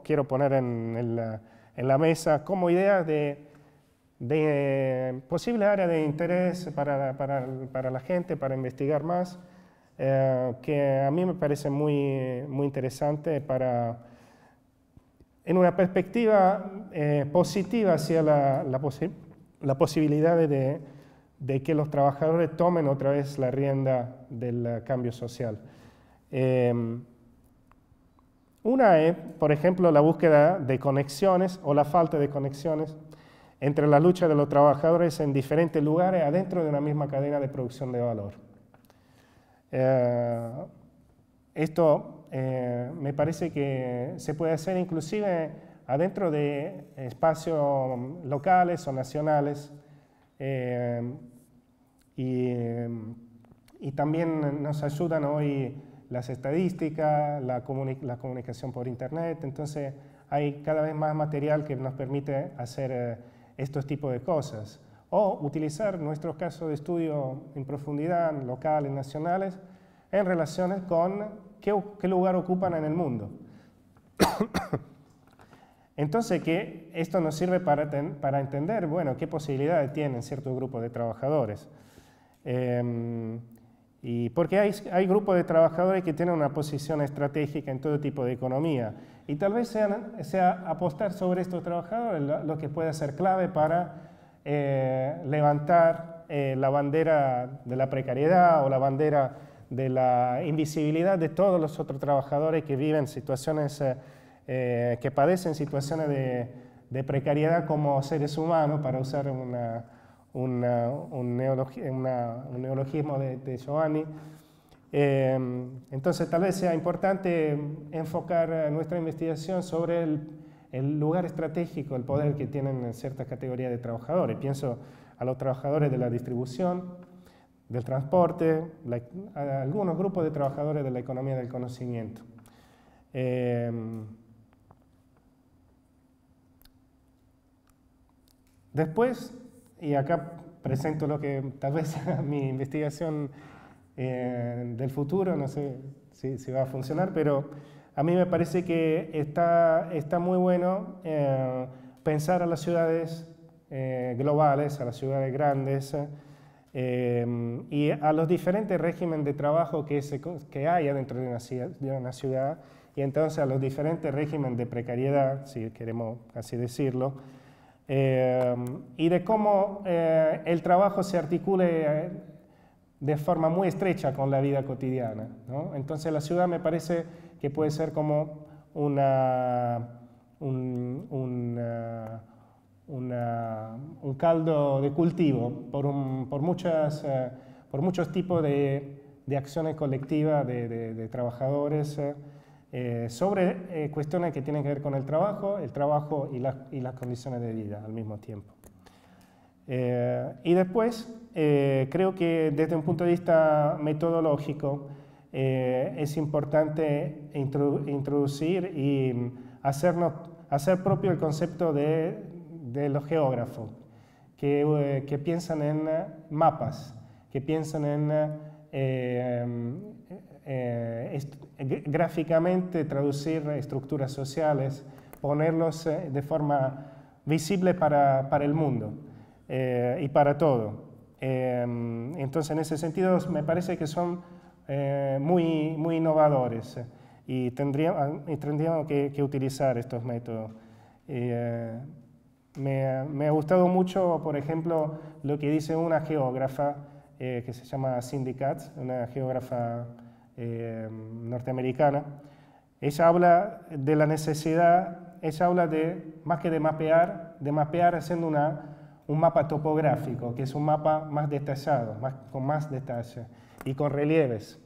quiero poner en la mesa como ideas de posible área de interés para la gente, para investigar más, que a mí me parece muy interesante en una perspectiva positiva hacia la posibilidad de que los trabajadores tomen otra vez la rienda del cambio social. Una es, por ejemplo, la búsqueda de conexiones o la falta de conexiones entre la lucha de los trabajadores en diferentes lugares adentro de una misma cadena de producción de valor. Esto me parece que se puede hacer inclusive adentro de espacios locales o nacionales y también nos ayudan hoy las estadísticas, la comunicación por internet. Entonces hay cada vez más material que nos permite hacer estos tipos de cosas. o utilizar nuestros casos de estudio en profundidad, locales, nacionales, en relaciones con qué lugar ocupan en el mundo. Entonces, que esto nos sirve para entender, bueno, qué posibilidades tienen ciertos grupos de trabajadores. Y porque hay grupos de trabajadores que tienen una posición estratégica en todo tipo de economía. Y tal vez sea apostar sobre estos trabajadores lo que puede ser clave para levantar la bandera de la precariedad o la bandera de la invisibilidad de todos los otros trabajadores que viven situaciones, que padecen situaciones de precariedad como seres humanos, para usar un neologismo de Giovanni. Entonces tal vez sea importante enfocar nuestra investigación sobre el lugar estratégico, el poder que tienen ciertas categorías de trabajadores. Pienso a los trabajadores de la distribución, del transporte, a algunos grupos de trabajadores de la economía del conocimiento. Después, y acá presento lo que tal vez sea mi investigación del futuro, no sé si va a funcionar, pero a mí me parece que está muy bueno pensar a las ciudades globales, a las ciudades grandes, y a los diferentes regímenes de trabajo que hay dentro de una ciudad, y entonces a los diferentes regímenes de precariedad, si queremos así decirlo, y de cómo el trabajo se articule de forma muy estrecha con la vida cotidiana, ¿no? Entonces la ciudad me parece que puede ser como un caldo de cultivo por muchos tipos de acciones colectivas de trabajadores sobre cuestiones que tienen que ver con el trabajo y las condiciones de vida al mismo tiempo. Y después, creo que desde un punto de vista metodológico es importante introducir y hacer propio el concepto de los geógrafos, que piensan en mapas, que piensan en gráficamente traducir estructuras sociales, ponerlos de forma visible para el mundo y para todo. Entonces, en ese sentido, me parece que son muy innovadores y tendríamos que utilizar estos métodos. Me ha gustado mucho, por ejemplo, lo que dice una geógrafa que se llama Cindy Katz, una geógrafa norteamericana. Ella habla de la necesidad, ella habla más que de mapear haciendo un mapa topográfico, que es un mapa más detallado, con más detalle y con relieves.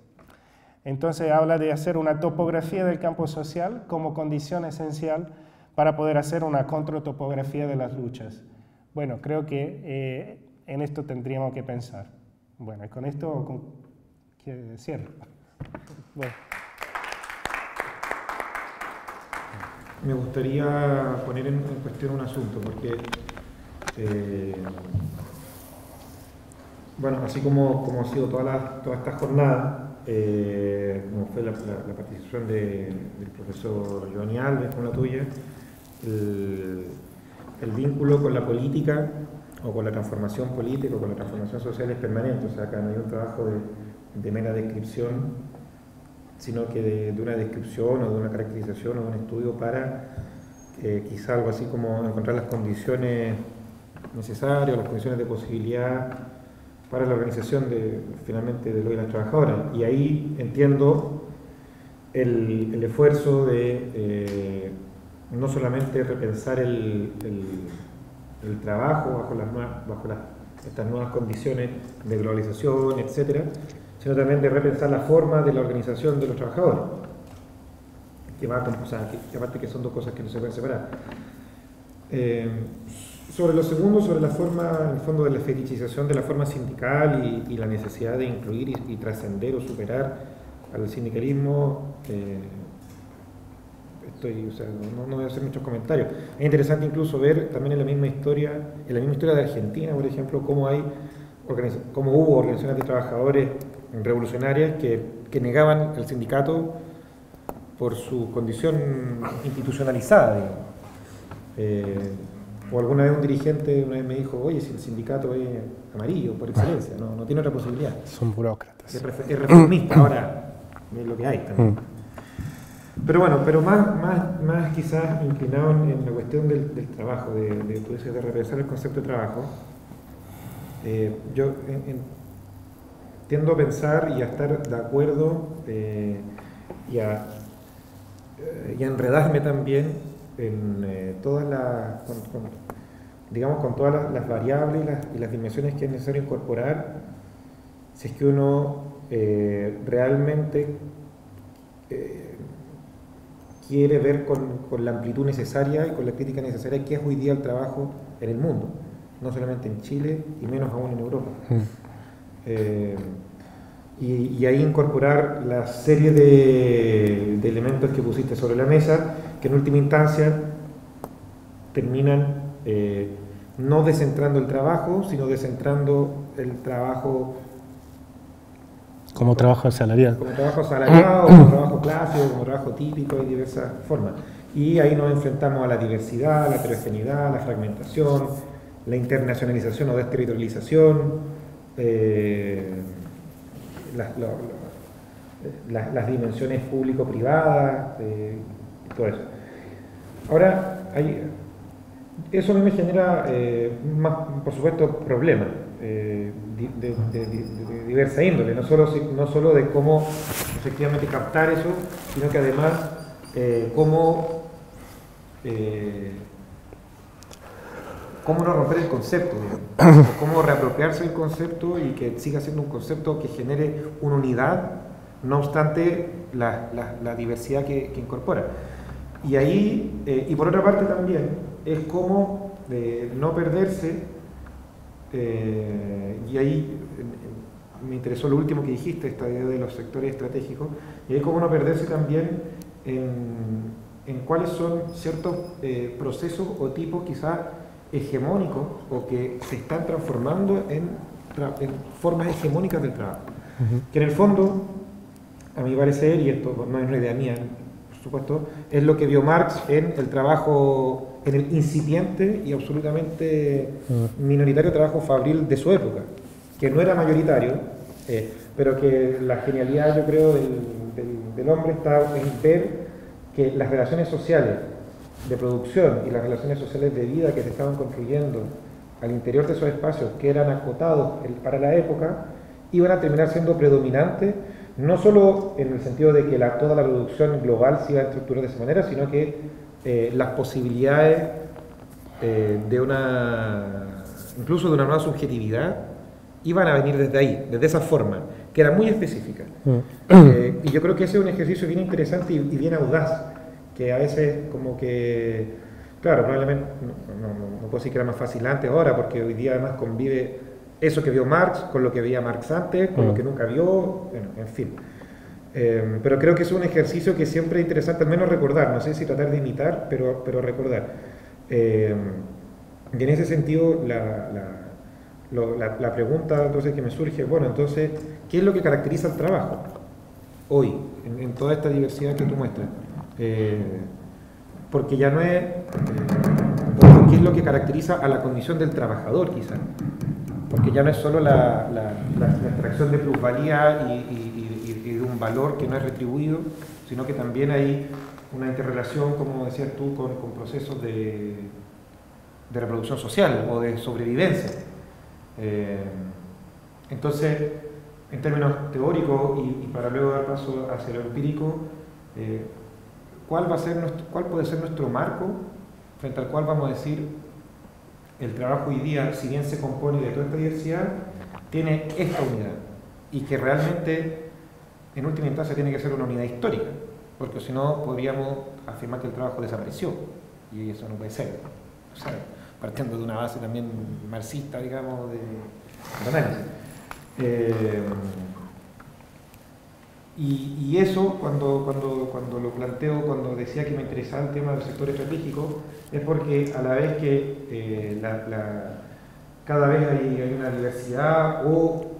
Entonces habla de hacer una topografía del campo social como condición esencial para poder hacer una controtopografía de las luchas. Bueno, creo que en esto tendríamos que pensar. Bueno, y con esto cierro. Bueno. Me gustaría poner en cuestión un asunto, porque bueno, así como ha sido toda esta jornada, como fue la participación del profesor Giovanni Alves, con la tuya, el vínculo con la política o con la transformación política o con la transformación social es permanente. O sea, acá no hay un trabajo de mera descripción, sino que de una descripción o de una caracterización o de un estudio para quizá algo así como encontrar las condiciones necesarias, las condiciones de posibilidad para la organización finalmente de lo de las trabajadoras. Y ahí entiendo el esfuerzo de no solamente repensar el trabajo bajo estas nuevas condiciones de globalización, etcétera, sino también de repensar la forma de la organización de los trabajadores, que aparte que son dos cosas que no se pueden separar. Sobre lo segundo, sobre la forma, en el fondo, de la fetichización de la forma sindical y la necesidad de incluir y trascender o superar al sindicalismo, o sea, no voy a hacer muchos comentarios. Es interesante incluso ver también en la misma historia de Argentina, por ejemplo, cómo hubo organizaciones de trabajadores revolucionarias que negaban el sindicato por su condición institucionalizada, digamos. O alguna vez un dirigente me dijo, oye, si el sindicato es amarillo por excelencia, no tiene otra posibilidad. Son burócratas. Es reformista, ahora es lo que hay también. Pero bueno, más quizás inclinado en la cuestión del trabajo, de repensar el concepto de trabajo. Yo tiendo a pensar y a estar de acuerdo y a enredarme también en todas con todas las variables y las dimensiones que es necesario incorporar si es que uno realmente quiere ver con la amplitud necesaria y con la crítica necesaria que es hoy día el trabajo en el mundo, no solamente en Chile y menos aún en Europa. Y ahí incorporar la serie de elementos que pusiste sobre la mesa, que en última instancia terminan no descentrando el trabajo, sino descentrando el trabajo como trabajo asalariado. Como trabajo asalariado, como trabajo clásico, como trabajo típico, de diversas formas. Y ahí nos enfrentamos a la diversidad, la heterogeneidad, la fragmentación, la internacionalización o desterritorialización, las dimensiones público-privadas, todo eso. Ahora, eso a mí me genera, por supuesto, problemas de diversa índole, no solo de cómo efectivamente captar eso, sino que además cómo no romper el concepto, digamos, o cómo reapropiarse del concepto y que siga siendo un concepto que genere una unidad, no obstante la diversidad que incorpora. Y ahí, y por otra parte también, es cómo no perderse, y ahí me interesó lo último que dijiste, esta idea de los sectores estratégicos, y ahí cómo no perderse también en cuáles son ciertos procesos o tipos quizás hegemónicos o que se están transformando en formas hegemónicas del trabajo. Que en el fondo, a mi parecer, y esto no es una idea mía, por supuesto, es lo que vio Marx en el trabajo, en el incipiente y absolutamente minoritario trabajo fabril de su época, que no era mayoritario, pero que la genialidad, yo creo, del hombre está en ver que las relaciones sociales de producción y las relaciones sociales de vida que se estaban construyendo al interior de esos espacios que eran acotados para la época, iban a terminar siendo predominantes, no solo en el sentido de que toda la producción global se iba a estructurar de esa manera, sino que las posibilidades incluso de una nueva subjetividad, iban a venir desde ahí, desde esa forma, que era muy específica. Y yo creo que ese es un ejercicio bien interesante y bien audaz, que a veces como que, claro, probablemente, no puedo decir que era más fácil antes ahora, porque hoy día además convive eso que vio Marx con lo que veía Marx antes, con lo que nunca vio, bueno, en fin. Pero creo que es un ejercicio que siempre es interesante, al menos recordar, no sé si tratar de imitar, pero recordar. Y en ese sentido, la pregunta entonces que me surge, bueno, entonces, ¿qué es lo que caracteriza el trabajo hoy, en toda esta diversidad que tú muestras? Porque ya no es, ¿qué es lo que caracteriza a la condición del trabajador quizás? Porque ya no es solo la extracción de plusvalía y de un valor que no es retribuido, sino que también hay una interrelación, como decías tú, con procesos de reproducción social o de sobrevivencia. Entonces, en términos teóricos y para luego dar paso hacia lo empírico, ¿cuál puede ser nuestro marco frente al cual vamos a decir el trabajo hoy día, si bien se compone de toda esta diversidad, tiene esta unidad y que realmente en última instancia tiene que ser una unidad histórica, porque si no podríamos afirmar que el trabajo desapareció y eso no puede ser, o sea, partiendo de una base también marxista, digamos, de análisis. Y eso, cuando lo planteo, cuando decía que me interesaba el tema del sector estratégico, es porque a la vez que cada vez hay una diversidad o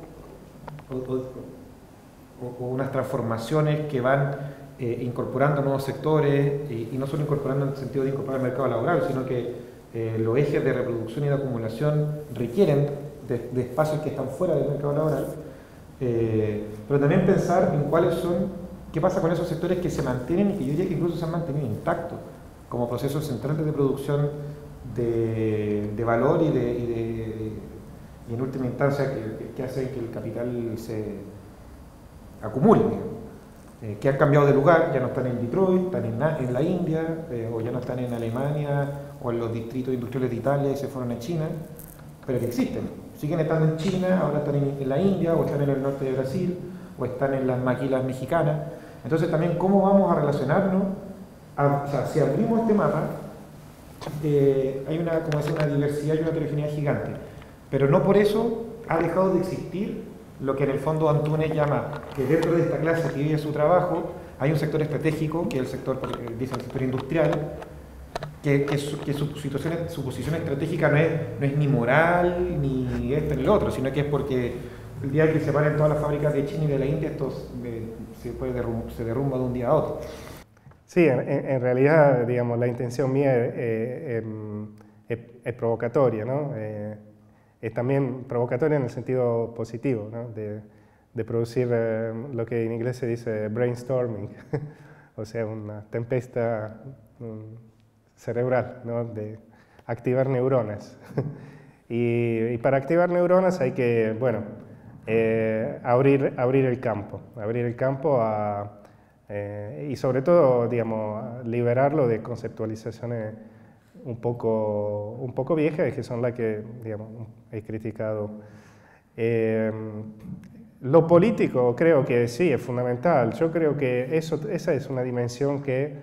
unas transformaciones que van incorporando nuevos sectores, y no solo incorporando en el sentido de incorporar el mercado laboral, sino que los ejes de reproducción y de acumulación requieren de espacios que están fuera del mercado laboral, pero también pensar en qué pasa con esos sectores que se mantienen y que yo diría que incluso se han mantenido intactos como procesos centrales de producción de valor y en última instancia que hacen que el capital se acumule, que han cambiado de lugar, ya no están en Detroit, están en la India, o ya no están en Alemania o en los distritos industriales de Italia y se fueron a China, pero que existen. Siguen estando en China, ahora están en la India, o están en el norte de Brasil, o están en las maquilas mexicanas. Entonces también cómo vamos a relacionarnos, o sea, si abrimos este mapa, hay una diversidad y una heterogeneidad gigante, pero no por eso ha dejado de existir lo que en el fondo Antunes llama que dentro de esta clase que vive su trabajo hay un sector estratégico, que es el sector, dice el sector industrial, que su posición estratégica no es ni moral, ni esto ni lo otro, sino que es porque el día que se paren todas las fábricas de China y de la India, esto se derrumba de un día a otro. Sí, en realidad, digamos, la intención mía es provocatoria, ¿no? Es también provocatoria en el sentido positivo, ¿no? De producir lo que en inglés se dice brainstorming, o sea, una tempesta cerebral, ¿no? De activar neuronas. y para activar neuronas hay que, bueno, abrir el campo y sobre todo, digamos, liberarlo de conceptualizaciones un poco viejas, que son las que, digamos, he criticado. Lo político creo que sí, es fundamental. Yo creo que esa es una dimensión que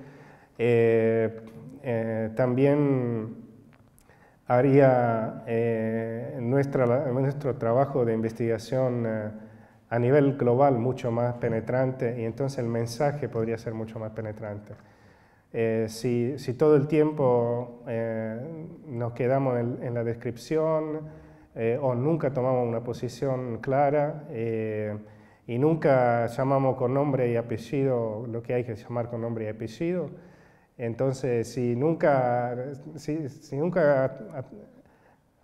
también haría nuestro trabajo de investigación a nivel global mucho más penetrante, y entonces el mensaje podría ser mucho más penetrante. Si todo el tiempo nos quedamos en la descripción o nunca tomamos una posición clara y nunca llamamos con nombre y apellido lo que hay que llamar con nombre y apellido, entonces si nunca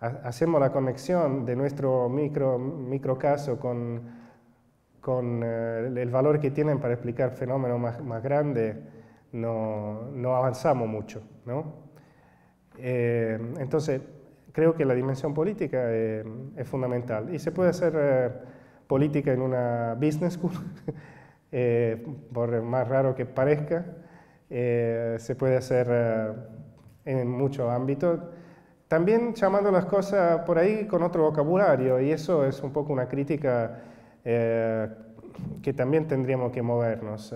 hacemos la conexión de nuestro microcaso con el valor que tienen para explicar fenómenos más grandes, no avanzamos mucho, ¿no? Entonces, creo que la dimensión política es fundamental. Y se puede hacer política en una business school, por más raro que parezca. Se puede hacer en muchos ámbitos. También llamando las cosas por ahí con otro vocabulario, y eso es un poco una crítica que también tendríamos que movernos.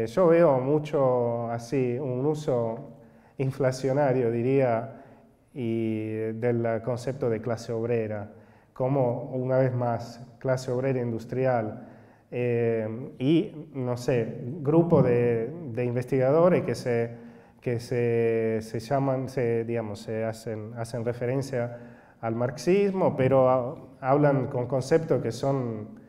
Yo veo mucho así un uso inflacionario, diría, y del concepto de clase obrera, como una vez más clase obrera industrial, y no sé, grupo de investigadores que se llaman, digamos, se hacen referencia al marxismo, pero hablan con conceptos que son,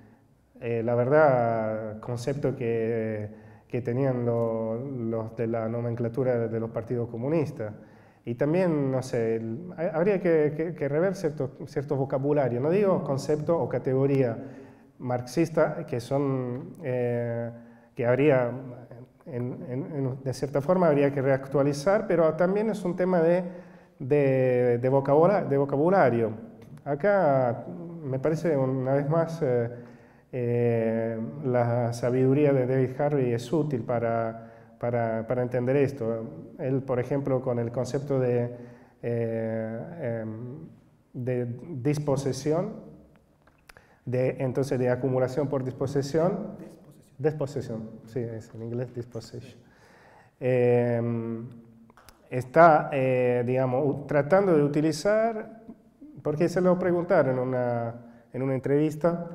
la verdad, conceptos que tenían los de la nomenclatura de los partidos comunistas. Y también, no sé, habría que rever ciertos vocabularios, no digo concepto o categoría marxista, que son, que habría, de cierta forma, habría que reactualizar, pero también es un tema de vocabulario. Acá me parece, una vez más, la sabiduría de David Harvey es útil para entender esto. Él, por ejemplo, con el concepto de disposesión, entonces de acumulación por disposesión, sí, es en inglés dispossession, está, digamos, tratando de utilizar, porque se lo preguntaron en una entrevista,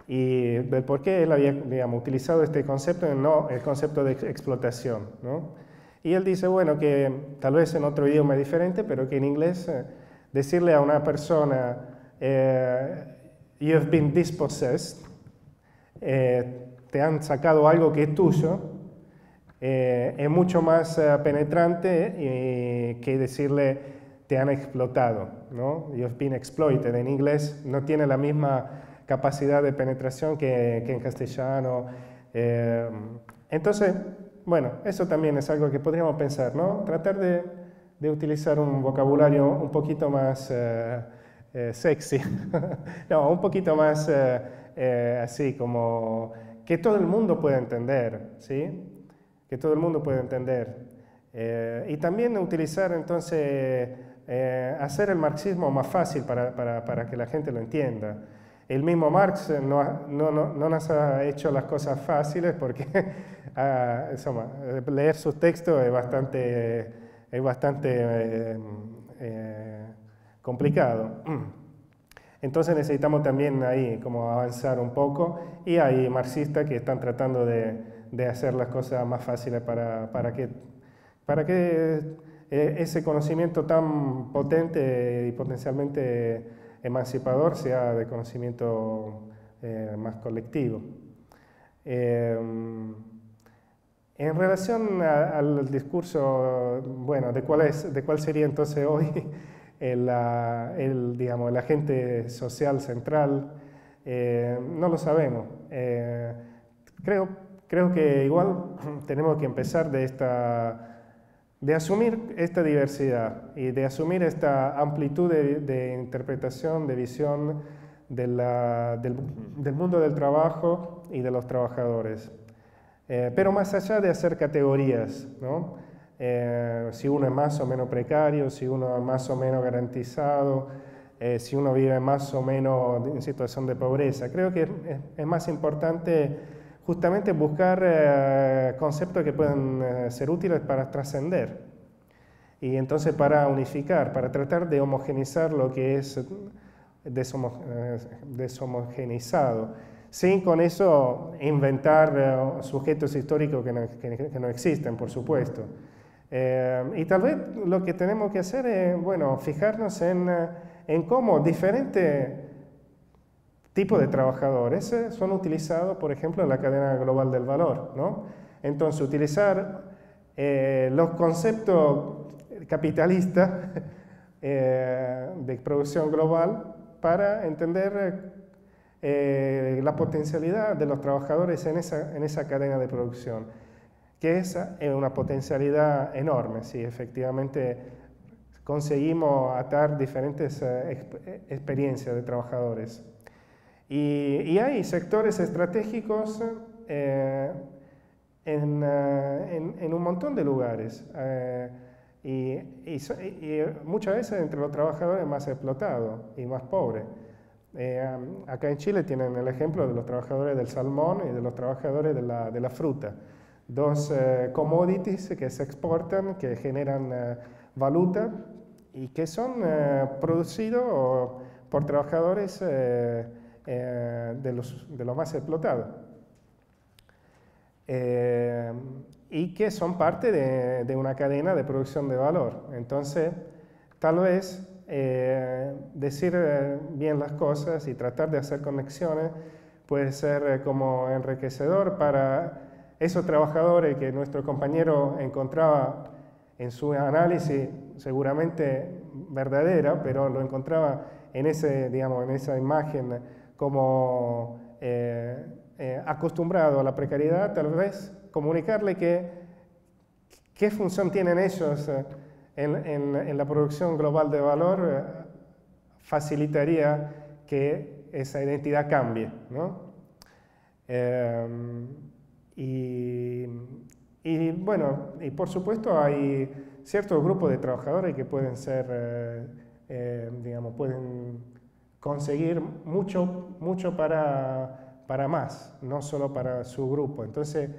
y del por qué él había, digamos, utilizado este concepto y no el concepto de explotación, ¿no? Y él dice, bueno, que tal vez en otro idioma diferente, pero que en inglés decirle a una persona, you've been dispossessed, te han sacado algo que es tuyo, es mucho más penetrante que decirle, te han explotado, ¿no? You've been exploited. En inglés no tiene la misma capacidad de penetración que en castellano. Entonces, bueno, eso también es algo que podríamos pensar, ¿no? Tratar de utilizar un vocabulario un poquito más sexy, no, un poquito más así como que todo el mundo pueda entender, ¿sí? Que todo el mundo pueda entender. Y también utilizar entonces, hacer el marxismo más fácil para que la gente lo entienda. El mismo Marx no nos ha hecho las cosas fáciles porque leer sus textos es bastante complicado. Entonces necesitamos también ahí como avanzar un poco, y hay marxistas que están tratando de hacer las cosas más fáciles para que ese conocimiento tan potente y potencialmente emancipador sea de conocimiento más colectivo. En relación al discurso, bueno, de cuál sería entonces hoy digamos, el agente social central, no lo sabemos. Creo que igual tenemos que empezar de asumir esta diversidad y de asumir esta amplitud de interpretación, de visión del mundo del trabajo y de los trabajadores. Pero más allá de hacer categorías, ¿no? Si uno es más o menos precario, si uno es más o menos garantizado, si uno vive más o menos en situación de pobreza. Creo que es más importante justamente buscar conceptos que puedan ser útiles para trascender y entonces para unificar, para tratar de homogeneizar lo que es deshomogeneizado, sin con eso inventar sujetos históricos que no existen, por supuesto. Y tal vez lo que tenemos que hacer es, bueno, fijarnos en cómo diferentes tipos de trabajadores son utilizados, por ejemplo, en la cadena global del valor, ¿no? Entonces, utilizar los conceptos capitalistas de producción global para entender la potencialidad de los trabajadores en esa cadena de producción, que esa es una potencialidad enorme, si efectivamente conseguimos atar diferentes experiencias de trabajadores. Y hay sectores estratégicos en un montón de lugares, y muchas veces entre los trabajadores más explotados y más pobres. Acá en Chile tienen el ejemplo de los trabajadores del salmón y de los trabajadores de la fruta. Dos commodities que se exportan, que generan valuta y que son producidos por trabajadores de los más explotados. Y que son parte de una cadena de producción de valor. Entonces, tal vez decir bien las cosas y tratar de hacer conexiones puede ser como enriquecedor para esos trabajadores que nuestro compañero encontraba en su análisis, seguramente verdadera, pero lo encontraba en esa imagen como acostumbrado a la precariedad. Tal vez comunicarle qué función tienen ellos en la producción global de valor facilitaría que esa identidad cambie, ¿no? Y bueno, y por supuesto hay ciertos grupos de trabajadores que pueden ser, pueden conseguir mucho para más, no solo para su grupo. Entonces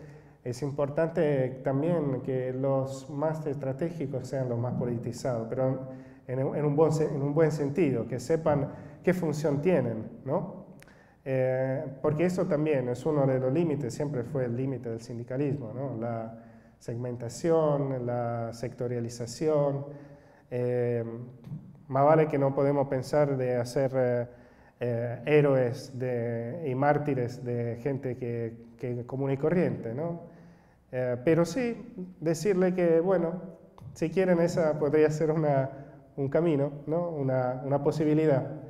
es importante también que los más estratégicos sean los más politizados, pero en un buen sentido, que sepan qué función tienen, ¿no? Porque eso también es uno de los límites, siempre fue el límite del sindicalismo, ¿no? La segmentación, la sectorialización. Más vale que no podemos pensar de hacer héroes y mártires de gente que común y corriente, ¿no? Pero sí, decirle que, bueno, si quieren esa podría ser un camino, ¿no? Una posibilidad.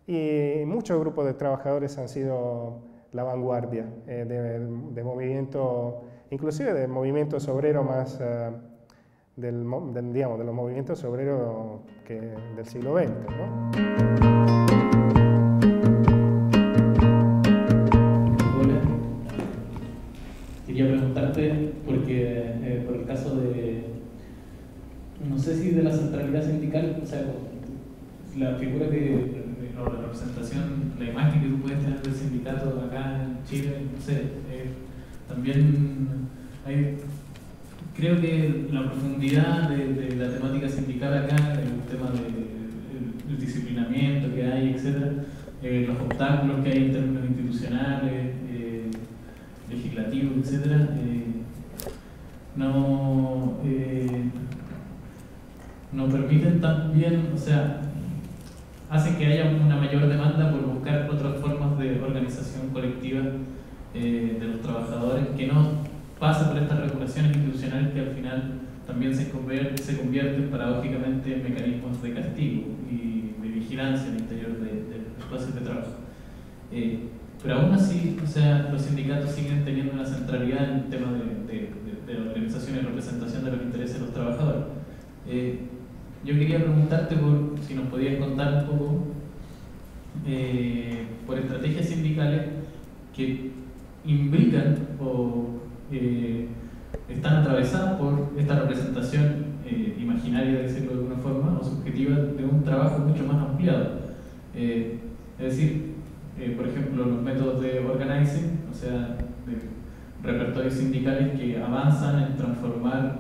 Y muchos grupos de trabajadores han sido la vanguardia de movimiento, inclusive de movimientos obreros más, digamos, de los movimientos obreros del siglo XX, ¿no? Hola, quería preguntarte, porque por el caso de, no sé si de la centralidad sindical, o sea, la figura o la representación, la imagen que tú puedes tener del sindicato acá en Chile, no sé, también hay, creo que la profundidad de la temática sindical acá, el tema del disciplinamiento que hay, etcétera, los obstáculos que hay en términos institucionales, legislativos, etcétera, no permiten también, o sea, hacen que haya una mayor demanda por buscar otras formas de organización colectiva de los trabajadores que no pasan por estas regulaciones institucionales que al final también se convierten paradójicamente en mecanismos de castigo y de vigilancia al interior de los espacios de trabajo. Pero aún así, o sea, los sindicatos siguen teniendo una centralidad en el tema de la organización y representación de los intereses de los trabajadores. Yo quería preguntarte si nos podías contar un poco por estrategias sindicales que imbrican o están atravesadas por esta representación imaginaria, de decirlo de alguna forma, o subjetiva de un trabajo mucho más ampliado. Es decir, por ejemplo, los métodos de organizing, o sea, de repertorios sindicales que avanzan en transformar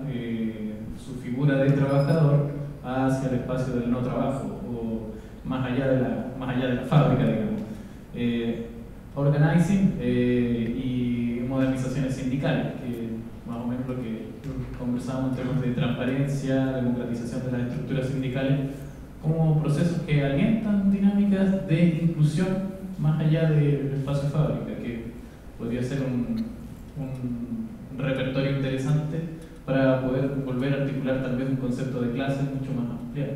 su figura de trabajador hacia el espacio del no trabajo o más allá de la fábrica, digamos. Organizing y modernizaciones sindicales, que más o menos lo que conversamos en términos de transparencia, democratización de las estructuras sindicales, como procesos que alientan dinámicas de inclusión más allá del espacio fábrica, que podría ser un repertorio interesante para poder volver a articular tal vez un concepto de clase mucho más ampliado.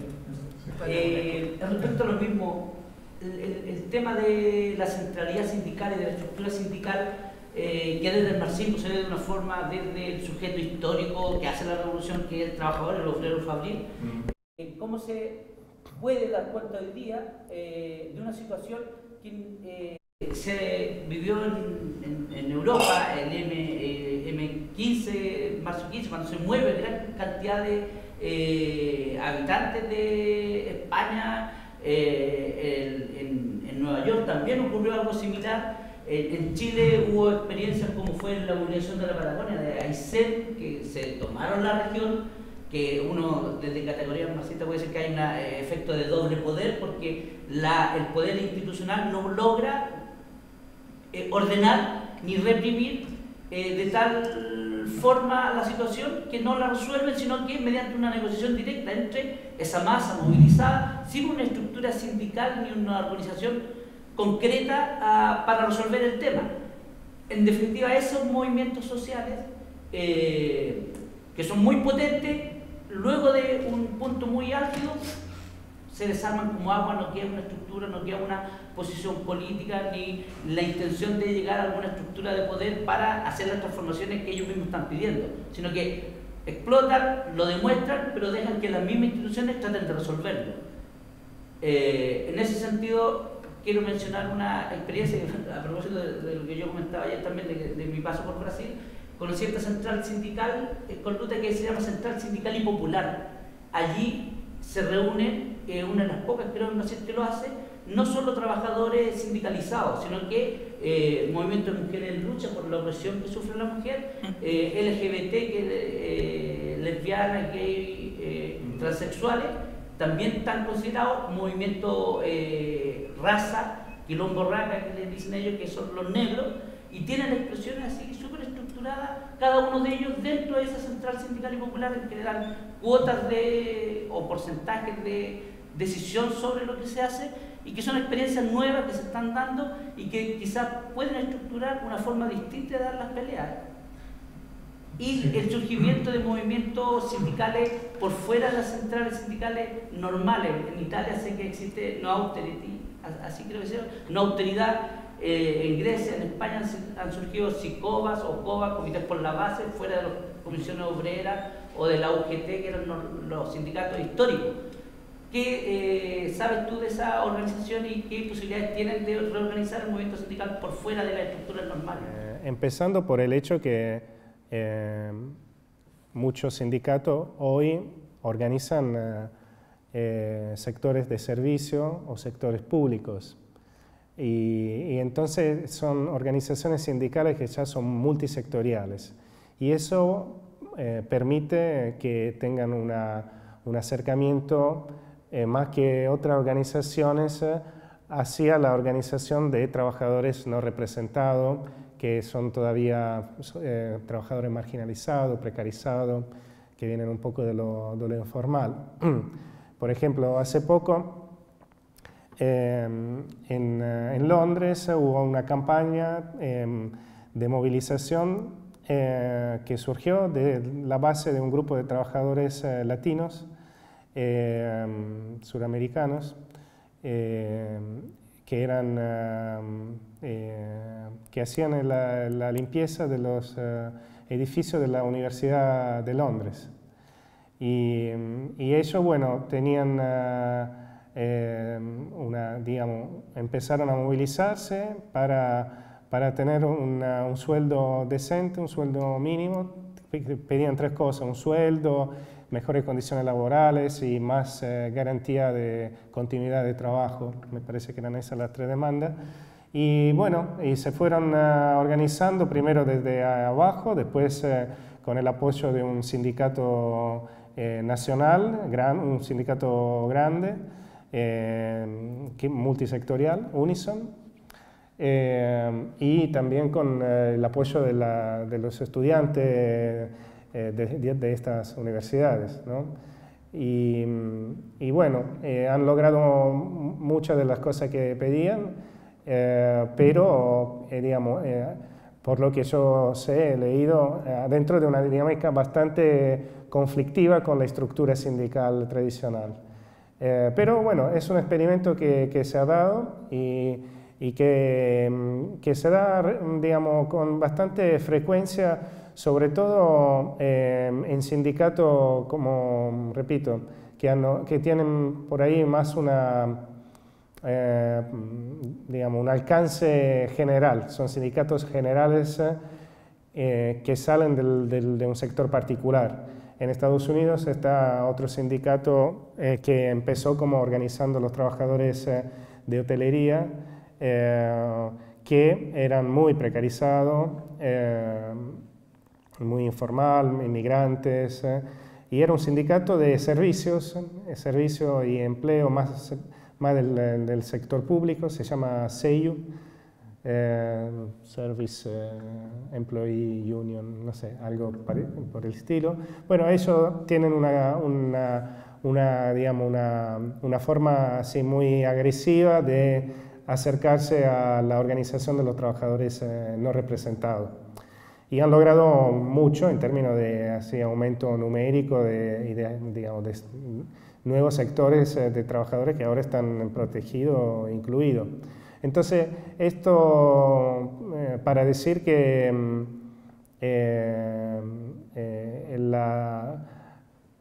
Respecto a lo mismo, el tema de la centralidad sindical y de la estructura sindical, que desde el marxismo se ve de una forma desde el sujeto histórico que hace la revolución, que es el trabajador, el obrero fabril. ¿Cómo se puede dar cuenta hoy día de una situación que se vivió en Europa, el M15, marzo 15, cuando se mueve gran cantidad de habitantes de España? En Nueva York también ocurrió algo similar. En Chile hubo experiencias como fue la movilización de la Patagonia, de Aysén, que se tomaron la región, que uno desde categoría marxista puede decir que hay un efecto de doble poder, porque el poder institucional no logra ordenar ni reprimir de tal forma la situación que no la resuelven, sino que mediante una negociación directa entre esa masa movilizada, sin una estructura sindical ni una organización concreta para resolver el tema. En definitiva, esos movimientos sociales que son muy potentes, luego de un punto muy álgido se desarman como agua, no queda una estructura, no queda una posición política ni la intención de llegar a alguna estructura de poder para hacer las transformaciones que ellos mismos están pidiendo, sino que explotan, lo demuestran, pero dejan que las mismas instituciones traten de resolverlo. En ese sentido, quiero mencionar una experiencia, a propósito de lo que yo comentaba ayer también, de mi paso por Brasil. Conocí esta central sindical con ruta que se llama Central Sindical y Popular. Allí se reúnen, una de las pocas, creo, no sé qué lo hace, no solo trabajadores sindicalizados, sino que movimientos de mujeres en lucha por la opresión que sufre la mujer, LGBT, lesbianas, gay, transexuales, también están considerados movimientos raza, quilombo raca que les dicen ellos, que son los negros, y tienen expresiones así súper estructuradas, cada uno de ellos dentro de esa central sindical y popular, en que le dan cuotas o porcentajes de decisión sobre lo que se hace, y que son experiencias nuevas que se están dando y que quizás pueden estructurar una forma distinta de dar las peleas. Y el surgimiento de movimientos sindicales por fuera de las centrales sindicales normales. En Italia sé que existe no austerity, así creo que se llama, no austeridad. En Grecia, en España han surgido SICOBAS o COBA, comités por la base, fuera de las comisiones obreras o de la UGT, que eran los sindicatos históricos. ¿Qué sabes tú de esa organización y qué posibilidades tienen de reorganizar el movimiento sindical por fuera de las estructuras normales? Empezando por el hecho que muchos sindicatos hoy organizan sectores de servicio o sectores públicos. Y entonces son organizaciones sindicales que ya son multisectoriales. Y eso permite que tengan un acercamiento más que otras organizaciones hacia la organización de trabajadores no representados, que son todavía trabajadores marginalizados, precarizados, que vienen un poco de lo informal. Por ejemplo, hace poco en Londres hubo una campaña de movilización que surgió de la base de un grupo de trabajadores latinos, suramericanos, que hacían la limpieza de los edificios de la Universidad de Londres. Y ellos, bueno, tenían empezaron a movilizarse para tener un sueldo decente, un sueldo mínimo. Pedían tres cosas: un sueldo, mejores condiciones laborales y más garantía de continuidad de trabajo. Me parece que eran esas las tres demandas. Y bueno, y se fueron organizando primero desde abajo, después con el apoyo de un sindicato nacional, un sindicato grande, multisectorial, Unison, y también con el apoyo de los estudiantes de estas universidades, ¿no? Y bueno, han logrado muchas de las cosas que pedían, pero digamos, por lo que yo sé, he leído, dentro de una dinámica bastante conflictiva con la estructura sindical tradicional. Pero bueno, es un experimento que se ha dado y que se da, digamos, con bastante frecuencia, sobre todo en sindicatos, como repito, que tienen por ahí más digamos, un alcance general. Son sindicatos generales que salen de un sector particular. En Estados Unidos está otro sindicato que empezó como organizando los trabajadores de hotelería, que eran muy precarizados, muy informal, inmigrantes, y era un sindicato de servicios, servicio y empleo más del sector público. Se llama SEIU, Service Employee Union, no sé, algo por el estilo. Bueno, ellos tienen digamos, una forma así muy agresiva de acercarse a la organización de los trabajadores no representados. Y han logrado mucho en términos de así, aumento numérico digamos, de nuevos sectores de trabajadores que ahora están protegidos, incluidos. Entonces, esto para decir que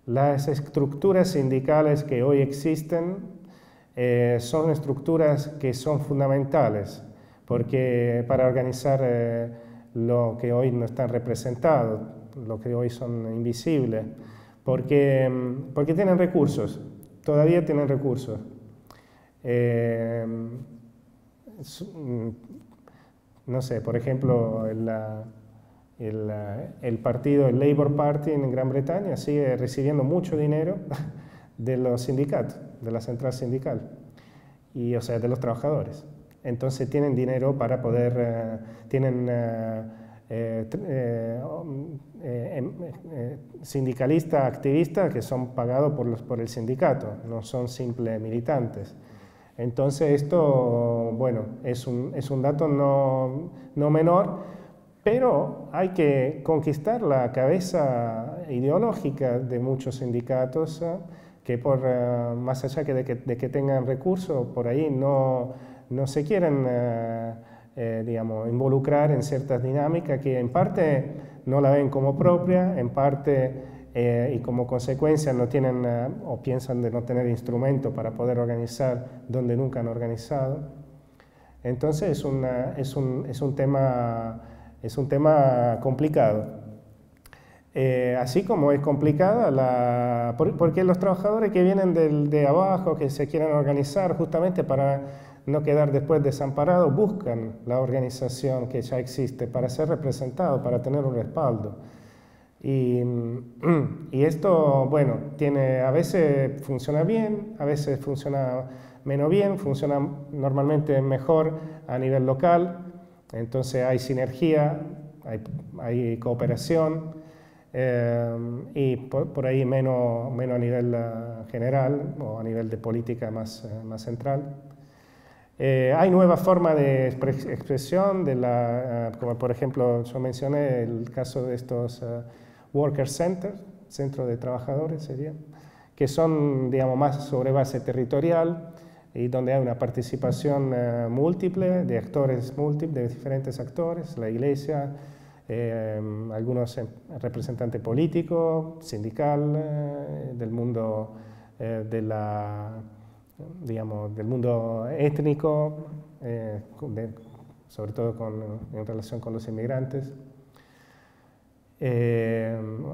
las estructuras sindicales que hoy existen son estructuras que son fundamentales, porque para organizar lo que hoy no están representados, lo que hoy son invisibles, porque tienen recursos, todavía tienen recursos. No sé, por ejemplo, el partido, el Labour Party en Gran Bretaña sigue recibiendo mucho dinero de los sindicatos, de la central sindical, o sea, de los trabajadores. entonces tienen dinero para poder, tienen sindicalistas, activistas que son pagados por el sindicato, no son simples militantes. Entonces esto, bueno, es un dato no menor, pero hay que conquistar la cabeza ideológica de muchos sindicatos que más allá de que tengan recursos, por ahí no se quieren digamos, involucrar en ciertas dinámicas que en parte no la ven como propia, en parte y como consecuencia no tienen o piensan de no tener instrumento para poder organizar donde nunca han organizado. Entonces es un tema complicado. Así como es complicada, porque los trabajadores que vienen de abajo, que se quieren organizar justamente para no quedar después desamparados, buscan la organización que ya existe para ser representados, para tener un respaldo. Y esto, bueno, a veces funciona bien, a veces funciona menos bien, funciona normalmente mejor a nivel local, entonces hay sinergia, hay cooperación, y por ahí menos a nivel general o a nivel de política más central. Hay nuevas formas de expresión, como por ejemplo yo mencioné el caso de estos Worker Centers, centros de trabajadores sería, que son, digamos, más sobre base territorial y donde hay una participación múltiple de actores múltiples, de diferentes actores, la iglesia, algunos representantes políticos, sindical, del mundo digamos, del mundo étnico, sobre todo en relación con los inmigrantes.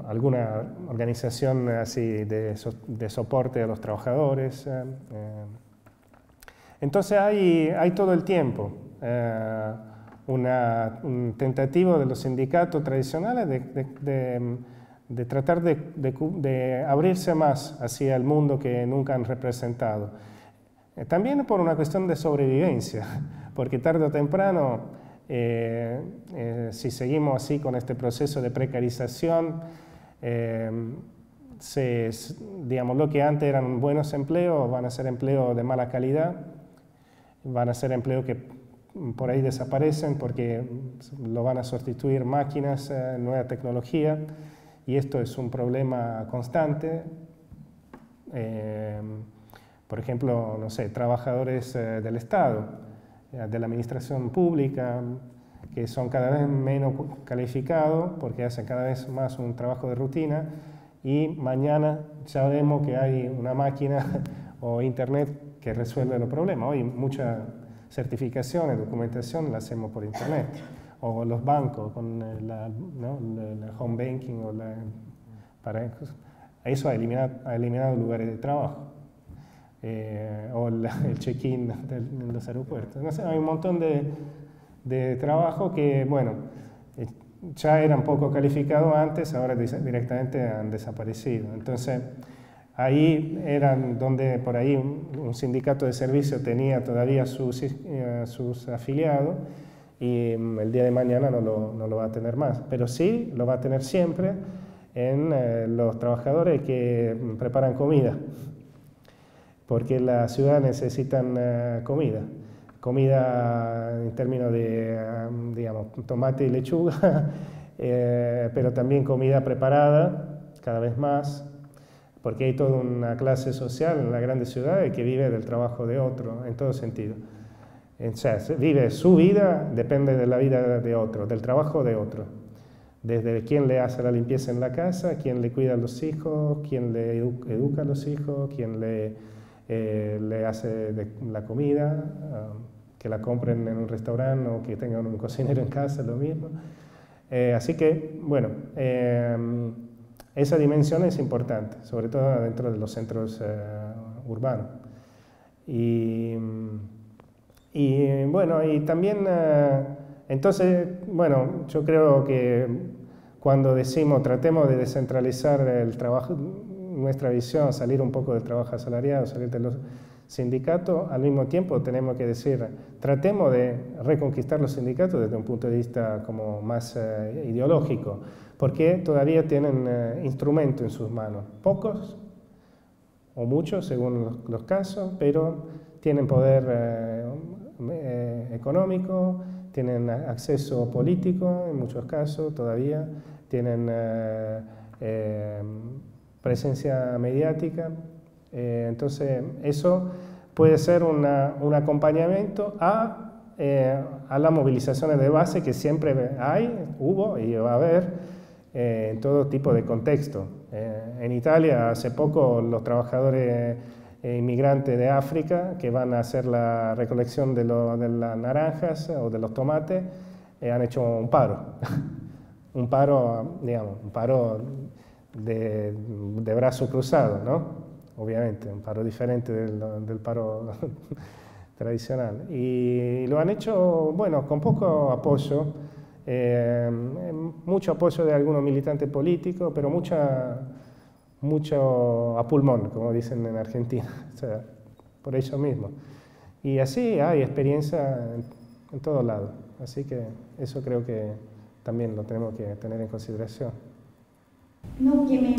Alguna organización así de soporte a los trabajadores. Entonces hay todo el tiempo un tentativo de los sindicatos tradicionales de tratar de abrirse más hacia el mundo que nunca han representado. También por una cuestión de sobrevivencia, porque tarde o temprano, si seguimos así con este proceso de precarización, digamos, lo que antes eran buenos empleos van a ser empleos de mala calidad, van a ser empleos que por ahí desaparecen porque lo van a sustituir máquinas, nueva tecnología, y esto es un problema constante. Por ejemplo, no sé, trabajadores del Estado, de la administración pública, que son cada vez menos calificados porque hacen cada vez más un trabajo de rutina, y mañana ya vemos que hay una máquina o internet que resuelve los problemas. Hoy muchas certificaciones, documentación la hacemos por internet, o los bancos con la home banking, eso ha eliminado lugares de trabajo, o el check-in en los aeropuertos. No sé, hay un montón de trabajo que, bueno, ya eran poco calificados antes, ahora directamente han desaparecido. Entonces, ahí eran donde por ahí un sindicato de servicio tenía todavía sus afiliados, y el día de mañana no lo va a tener más, pero sí lo va a tener siempre en los trabajadores que preparan comida, porque las ciudades necesitan comida en términos de, digamos, tomate y lechuga, pero también comida preparada cada vez más, porque hay toda una clase social en las grandes ciudades que vive del trabajo de otro, en todo sentido. O sea, vive su vida, depende de la vida de otro, del trabajo de otro. Desde quién le hace la limpieza en la casa, quién le cuida a los hijos, quién le educa a los hijos, quién le hace la comida, que la compren en un restaurante o que tengan un cocinero en casa, lo mismo. Así que, bueno, esa dimensión es importante, sobre todo dentro de los centros urbanos. Y bueno, y también, entonces, bueno, yo creo que cuando decimos tratemos de descentralizar el trabajo, nuestra visión, salir un poco del trabajo asalariado, salir de los sindicatos, al mismo tiempo tenemos que decir, tratemos de reconquistar los sindicatos desde un punto de vista como más ideológico, porque todavía tienen instrumentos en sus manos, pocos o muchos según los casos, pero tienen poder económico, tienen acceso político en muchos casos todavía, tienen presencia mediática. Entonces eso puede ser un acompañamiento a las movilizaciones de base que siempre hay, hubo y va a haber en todo tipo de contexto. En Italia hace poco los trabajadores inmigrantes de África que van a hacer la recolección de las naranjas o de los tomates han hecho un paro. Un paro, digamos, un paro de brazo cruzado, ¿no? Obviamente, un paro diferente del paro tradicional. Y lo han hecho, bueno, con poco apoyo, mucho apoyo de algunos militantes políticos, pero mucho a pulmón, como dicen en Argentina, o sea, por ellos mismos. Y así hay experiencia en todos lados, así que eso creo que también lo tenemos que tener en consideración. No, que me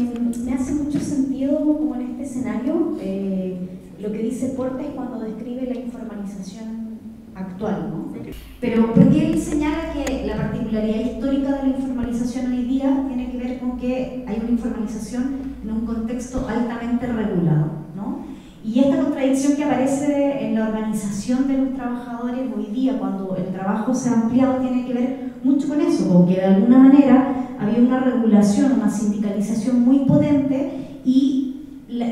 hace mucho sentido como en este escenario lo que dice Portes cuando describe la informalización actual, ¿no? Pero porque él señala que la particularidad histórica de la informalización hoy día tiene que ver con que hay una informalización en un contexto altamente regulado, ¿no? Y esta contradicción que aparece en la organización de los trabajadores hoy día, cuando el trabajo se ha ampliado, tiene que ver mucho con eso, porque de alguna manera había una regulación, una sindicalización muy potente y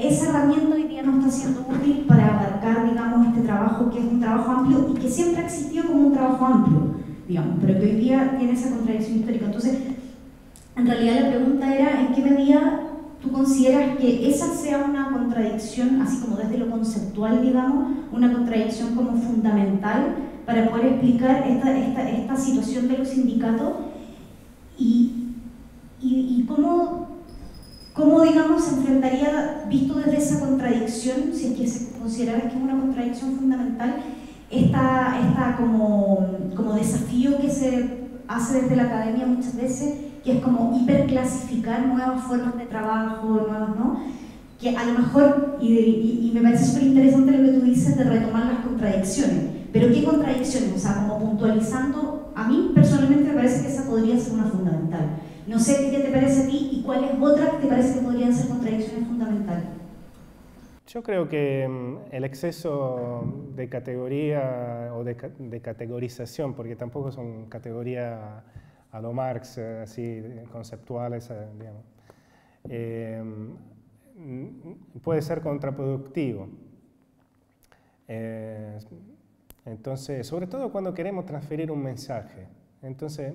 esa herramienta hoy día no está siendo útil para abarcar, digamos, este trabajo que es un trabajo amplio y que siempre ha existido como un trabajo amplio, digamos, pero que hoy día tiene esa contradicción histórica. Entonces, en realidad la pregunta era, ¿en qué medida tú consideras que esa sea una contradicción, así como desde lo conceptual, digamos, una contradicción como fundamental para poder explicar esta situación de los sindicatos y cómo, digamos, se enfrentaría, visto desde esa contradicción, si es que se considerara que es una contradicción fundamental, esta como desafío que se hace desde la academia muchas veces, que es como hiperclasificar nuevas formas de trabajo, nuevas, ¿no? Que a lo mejor, y me parece súper interesante lo que tú dices de retomar las contradicciones, pero ¿qué contradicciones? O sea, como puntualizando, a mí personalmente me parece que esa podría ser una fundamental. No sé qué te parece a ti y cuáles otras que te parece que podrían ser contradicciones fundamentales. Yo creo que el exceso de categoría o de categorización, porque tampoco son categorías a lo Marx, así conceptuales, digamos, puede ser contraproductivo. Entonces, sobre todo cuando queremos transferir un mensaje. Entonces,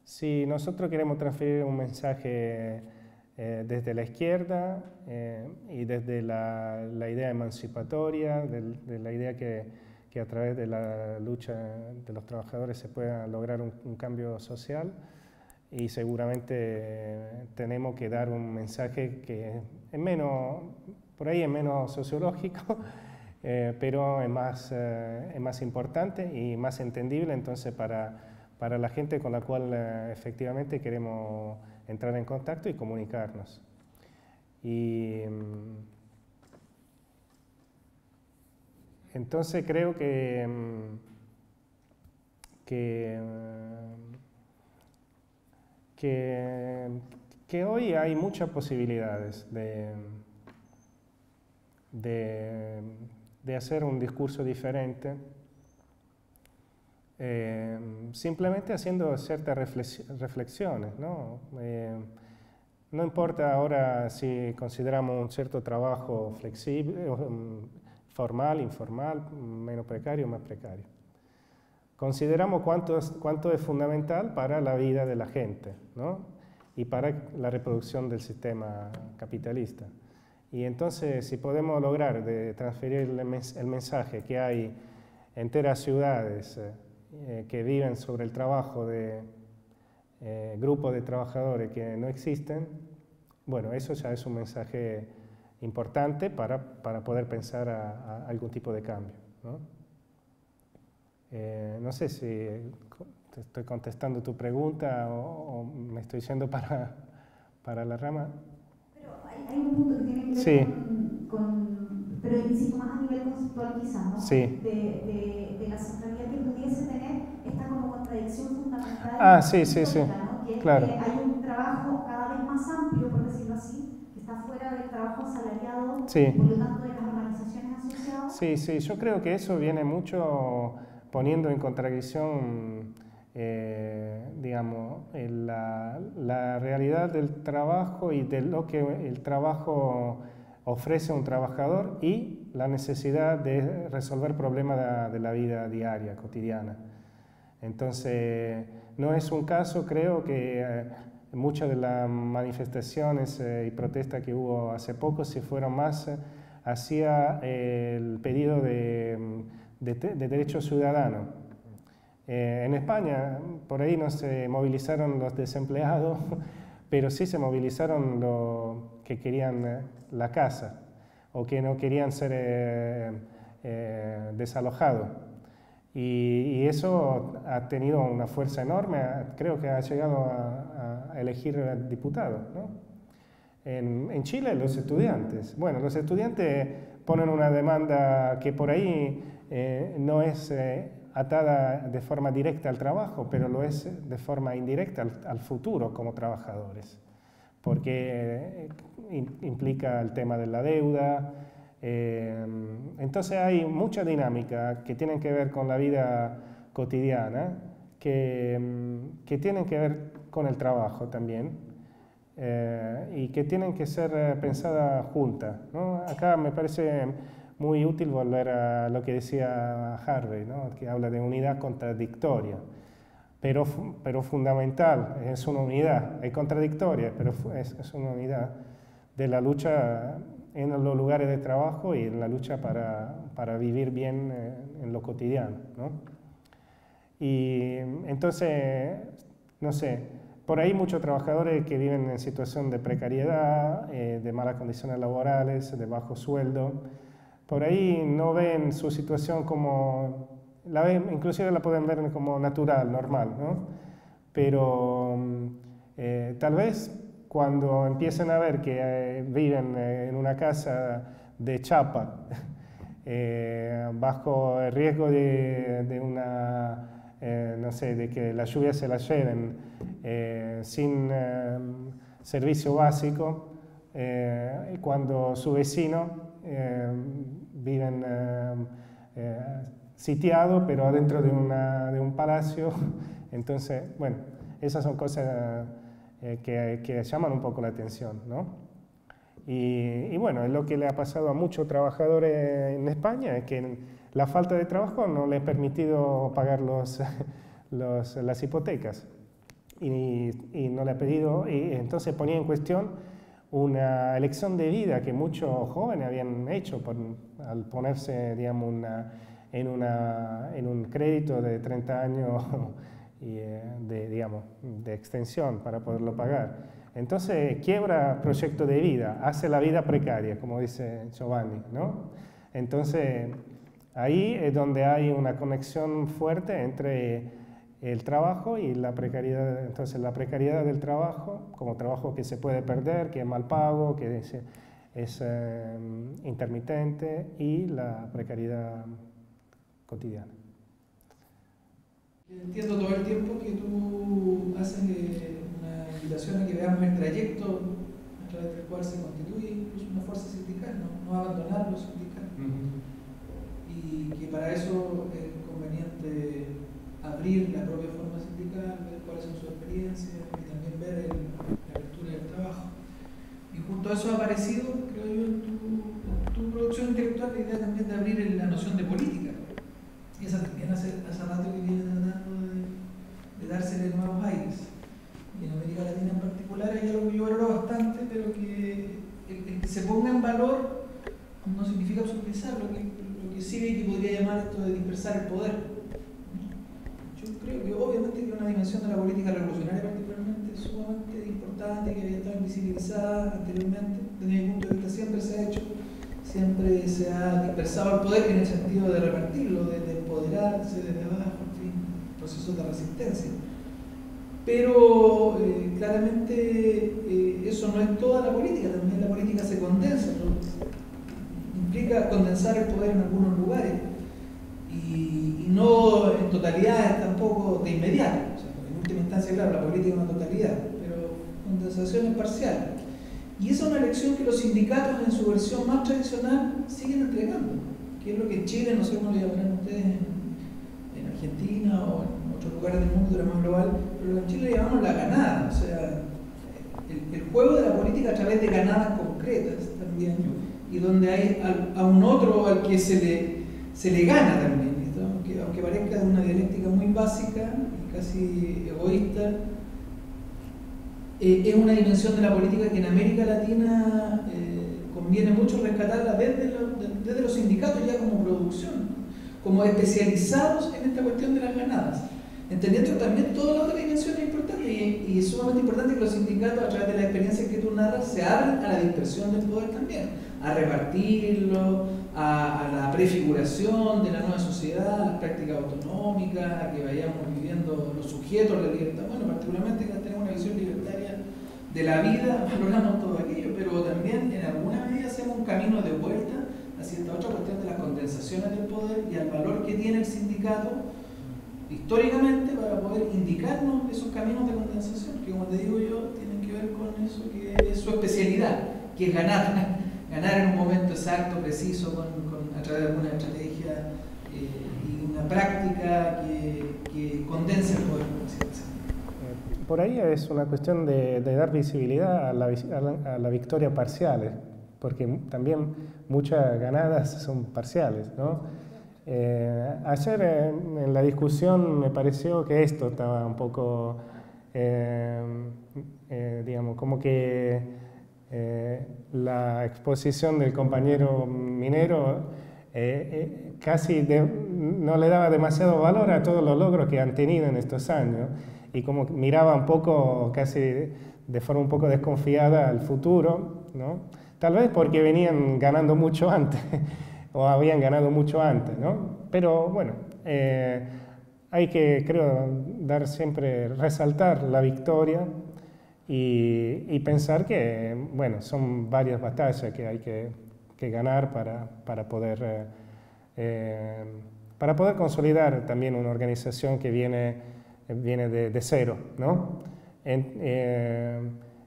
si nosotros queremos transferir un mensaje desde la izquierda y desde la idea emancipatoria, de la idea que a través de la lucha de los trabajadores se pueda lograr un cambio social, y seguramente tenemos que dar un mensaje que es menos, por ahí es menos sociológico, pero es más importante y más entendible, entonces para la gente con la cual efectivamente queremos entrar en contacto y comunicarnos. Y entonces creo que hoy hay muchas posibilidades de hacer un discurso diferente, simplemente haciendo ciertas reflexiones, ¿no? No importa ahora si consideramos un cierto trabajo flexible, formal, informal, menos precario, más precario. Consideramos cuánto es fundamental para la vida de la gente, ¿no? Y para la reproducción del sistema capitalista. Y entonces, si podemos lograr de transferir el mensaje que hay enteras ciudades que viven sobre el trabajo de grupos de trabajadores que no existen, bueno, eso ya es un mensaje importante para poder pensar a algún tipo de cambio, ¿no? No sé si te estoy contestando tu pregunta o me estoy yendo para la rama. Pero hay un punto que tiene que ver Sí. pero insisto más a nivel conceptual quizás, ¿no? Sí. De la centralidad que pudiese tener esta como contradicción fundamental. Sí, ¿no? Que claro. hay un trabajo cada vez más amplio, por decirlo así, que está fuera del trabajo asalariado, Sí. por lo tanto de las organizaciones asociadas. Sí, yo creo que eso viene mucho poniendo en contradicción, digamos, la realidad del trabajo y de lo que el trabajo ofrece a un trabajador y la necesidad de resolver problemas de la vida diaria, cotidiana. Entonces, no es un caso, creo que muchas de las manifestaciones y protestas que hubo hace poco se fueron más hacia el pedido de derechos ciudadanos. En España, por ahí no se movilizaron los desempleados, pero sí se movilizaron los que querían la casa o que no querían ser desalojados. Y eso ha tenido una fuerza enorme, creo que ha llegado a elegir diputados, ¿no? En Chile, los estudiantes. Bueno, los estudiantes ponen una demanda que por ahí no es atada de forma directa al trabajo, pero lo es de forma indirecta al futuro como trabajadores, porque implica el tema de la deuda. Entonces hay mucha dinámica que tienen que ver con la vida cotidiana, que tienen que ver con el trabajo también, y que tienen que ser pensadas juntas, ¿no? Acá me parece muy útil volver a lo que decía Harvey, ¿no? Que habla de unidad contradictoria, pero fundamental, es una unidad, es contradictoria, pero es una unidad de la lucha en los lugares de trabajo y en la lucha para vivir bien en lo cotidiano, ¿no? Y entonces, no sé, por ahí muchos trabajadores que viven en situación de precariedad, de malas condiciones laborales, de bajo sueldo, por ahí no ven su situación como, inclusive la pueden ver como natural, normal, ¿no? Pero tal vez cuando empiecen a ver que viven en una casa de chapa, bajo el riesgo de una, no sé, de que las lluvias se las lleven, sin servicio básico, y cuando su vecino viven sitiado, pero adentro de un palacio. Entonces, bueno, esas son cosas que llaman un poco la atención, ¿no? Y bueno, es lo que le ha pasado a muchos trabajadores en España, es que la falta de trabajo no les ha permitido pagar las hipotecas y no le ha pedido, y entonces ponía en cuestión una elección de vida que muchos jóvenes habían hecho al ponerse, digamos, en un crédito de 30 años y, digamos, de extensión para poderlo pagar. Entonces quiebra proyecto de vida, hace la vida precaria, como dice Giovanni, ¿no? Entonces ahí es donde hay una conexión fuerte entre el trabajo y la precariedad. Entonces la precariedad del trabajo, como trabajo que se puede perder, que es mal pago, que es intermitente, y la precariedad cotidiana. Entiendo todo el tiempo que tú haces una invitación a que veamos el trayecto a través del cual se constituye incluso una fuerza sindical, no abandonar lo sindical. Y que para eso es conveniente abrir la propia forma sindical, ver cuáles son sus experiencias y también ver la cultura del trabajo. Y junto a eso ha aparecido, creo yo, en tu producción intelectual la idea también de abrir la noción de política. Y esa también hace rato que viene tratando de dársele nuevos aires. Y en América Latina en particular hay algo que yo valoro bastante, pero que el que se ponga en valor no significa absolutizar, lo que sigue y que podría llamar esto de dispersar el poder. Yo creo que obviamente que una dimensión de la política revolucionaria particularmente es sumamente importante, que había estado invisibilizadas anteriormente. Desde mi punto de vista siempre se ha hecho, siempre se ha dispersado el poder en el sentido de repartirlo, de empoderarse desde abajo, en fin, procesos de resistencia. Pero claramente eso no es toda la política, también la política se condensa, ¿no? Implica condensar el poder en algunos lugares y no en totalidades tampoco de inmediato. O sea, en última instancia, claro, la política es una totalidad, pero condensaciones parciales. Y esa es una lección que los sindicatos en su versión más tradicional siguen entregando, que es lo que en Chile, no sé cómo lo llamarán ustedes en Argentina o en otros lugares del mundo de la más global, pero en Chile le llamamos la ganada, o sea, el juego de la política a través de ganadas concretas también, y donde hay a un otro al que se le gana también, ¿no? Aunque parezca de una dialéctica muy básica y casi egoísta, es una dimensión de la política que en América Latina conviene mucho rescatarla desde los sindicatos ya como producción, como especializados en esta cuestión de las ganadas, entendiendo que también toda la otra dimensión es importante y es sumamente importante que los sindicatos, a través de la experiencia que tú narras, se abran a la dispersión del poder también, a repartirlo, a la prefiguración de la nueva sociedad, a las prácticas autonómicas, a que vayamos viviendo los sujetos de la libertad. Bueno, particularmente que tenemos una visión libertaria de la vida, valoramos todo aquello, pero también en alguna medida hacemos un camino de vuelta hacia esta otra cuestión de las condensaciones del poder y al valor que tiene el sindicato históricamente para poder indicarnos esos caminos de condensación, que como te digo yo, tienen que ver con eso que es su especialidad, que es ganar en un momento exacto, preciso, a través de alguna estrategia y una práctica que condensa el poder. Por ahí es una cuestión de dar visibilidad a la victoria parcial, porque también muchas ganadas son parciales, ¿no? Ayer en la discusión me pareció que esto estaba un poco, digamos, como que la exposición del compañero minero casi no le daba demasiado valor a todos los logros que han tenido en estos años y como miraba un poco, casi de forma un poco desconfiada al futuro, ¿no? Tal vez porque venían ganando mucho antes o habían ganado mucho antes, ¿no? Pero bueno, hay que, creo, resaltar la victoria y pensar que, bueno, son varias batallas que hay que ganar para poder consolidar también una organización que viene de cero, ¿no?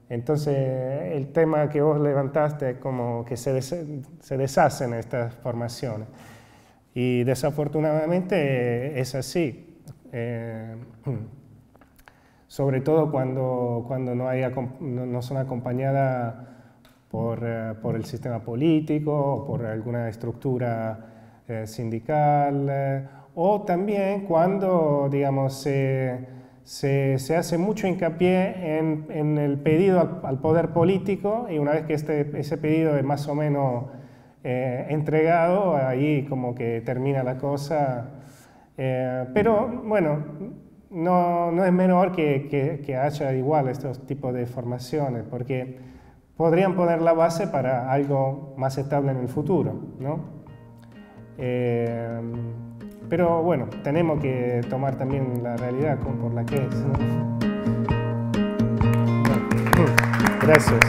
Entonces, el tema que vos levantaste es como que se deshacen estas formaciones. Y desafortunadamente es así. Sobre todo cuando no son acompañadas por el sistema político o por alguna estructura sindical, o también cuando, digamos, se hace mucho hincapié en el pedido al poder político y una vez que ese pedido es más o menos entregado, ahí como que termina la cosa. Pero bueno, no es menor que haya igual estos tipos de formaciones, porque podrían poner la base para algo más estable en el futuro, ¿no? Pero bueno, tenemos que tomar también la realidad por la que es, ¿no? Bueno, gracias.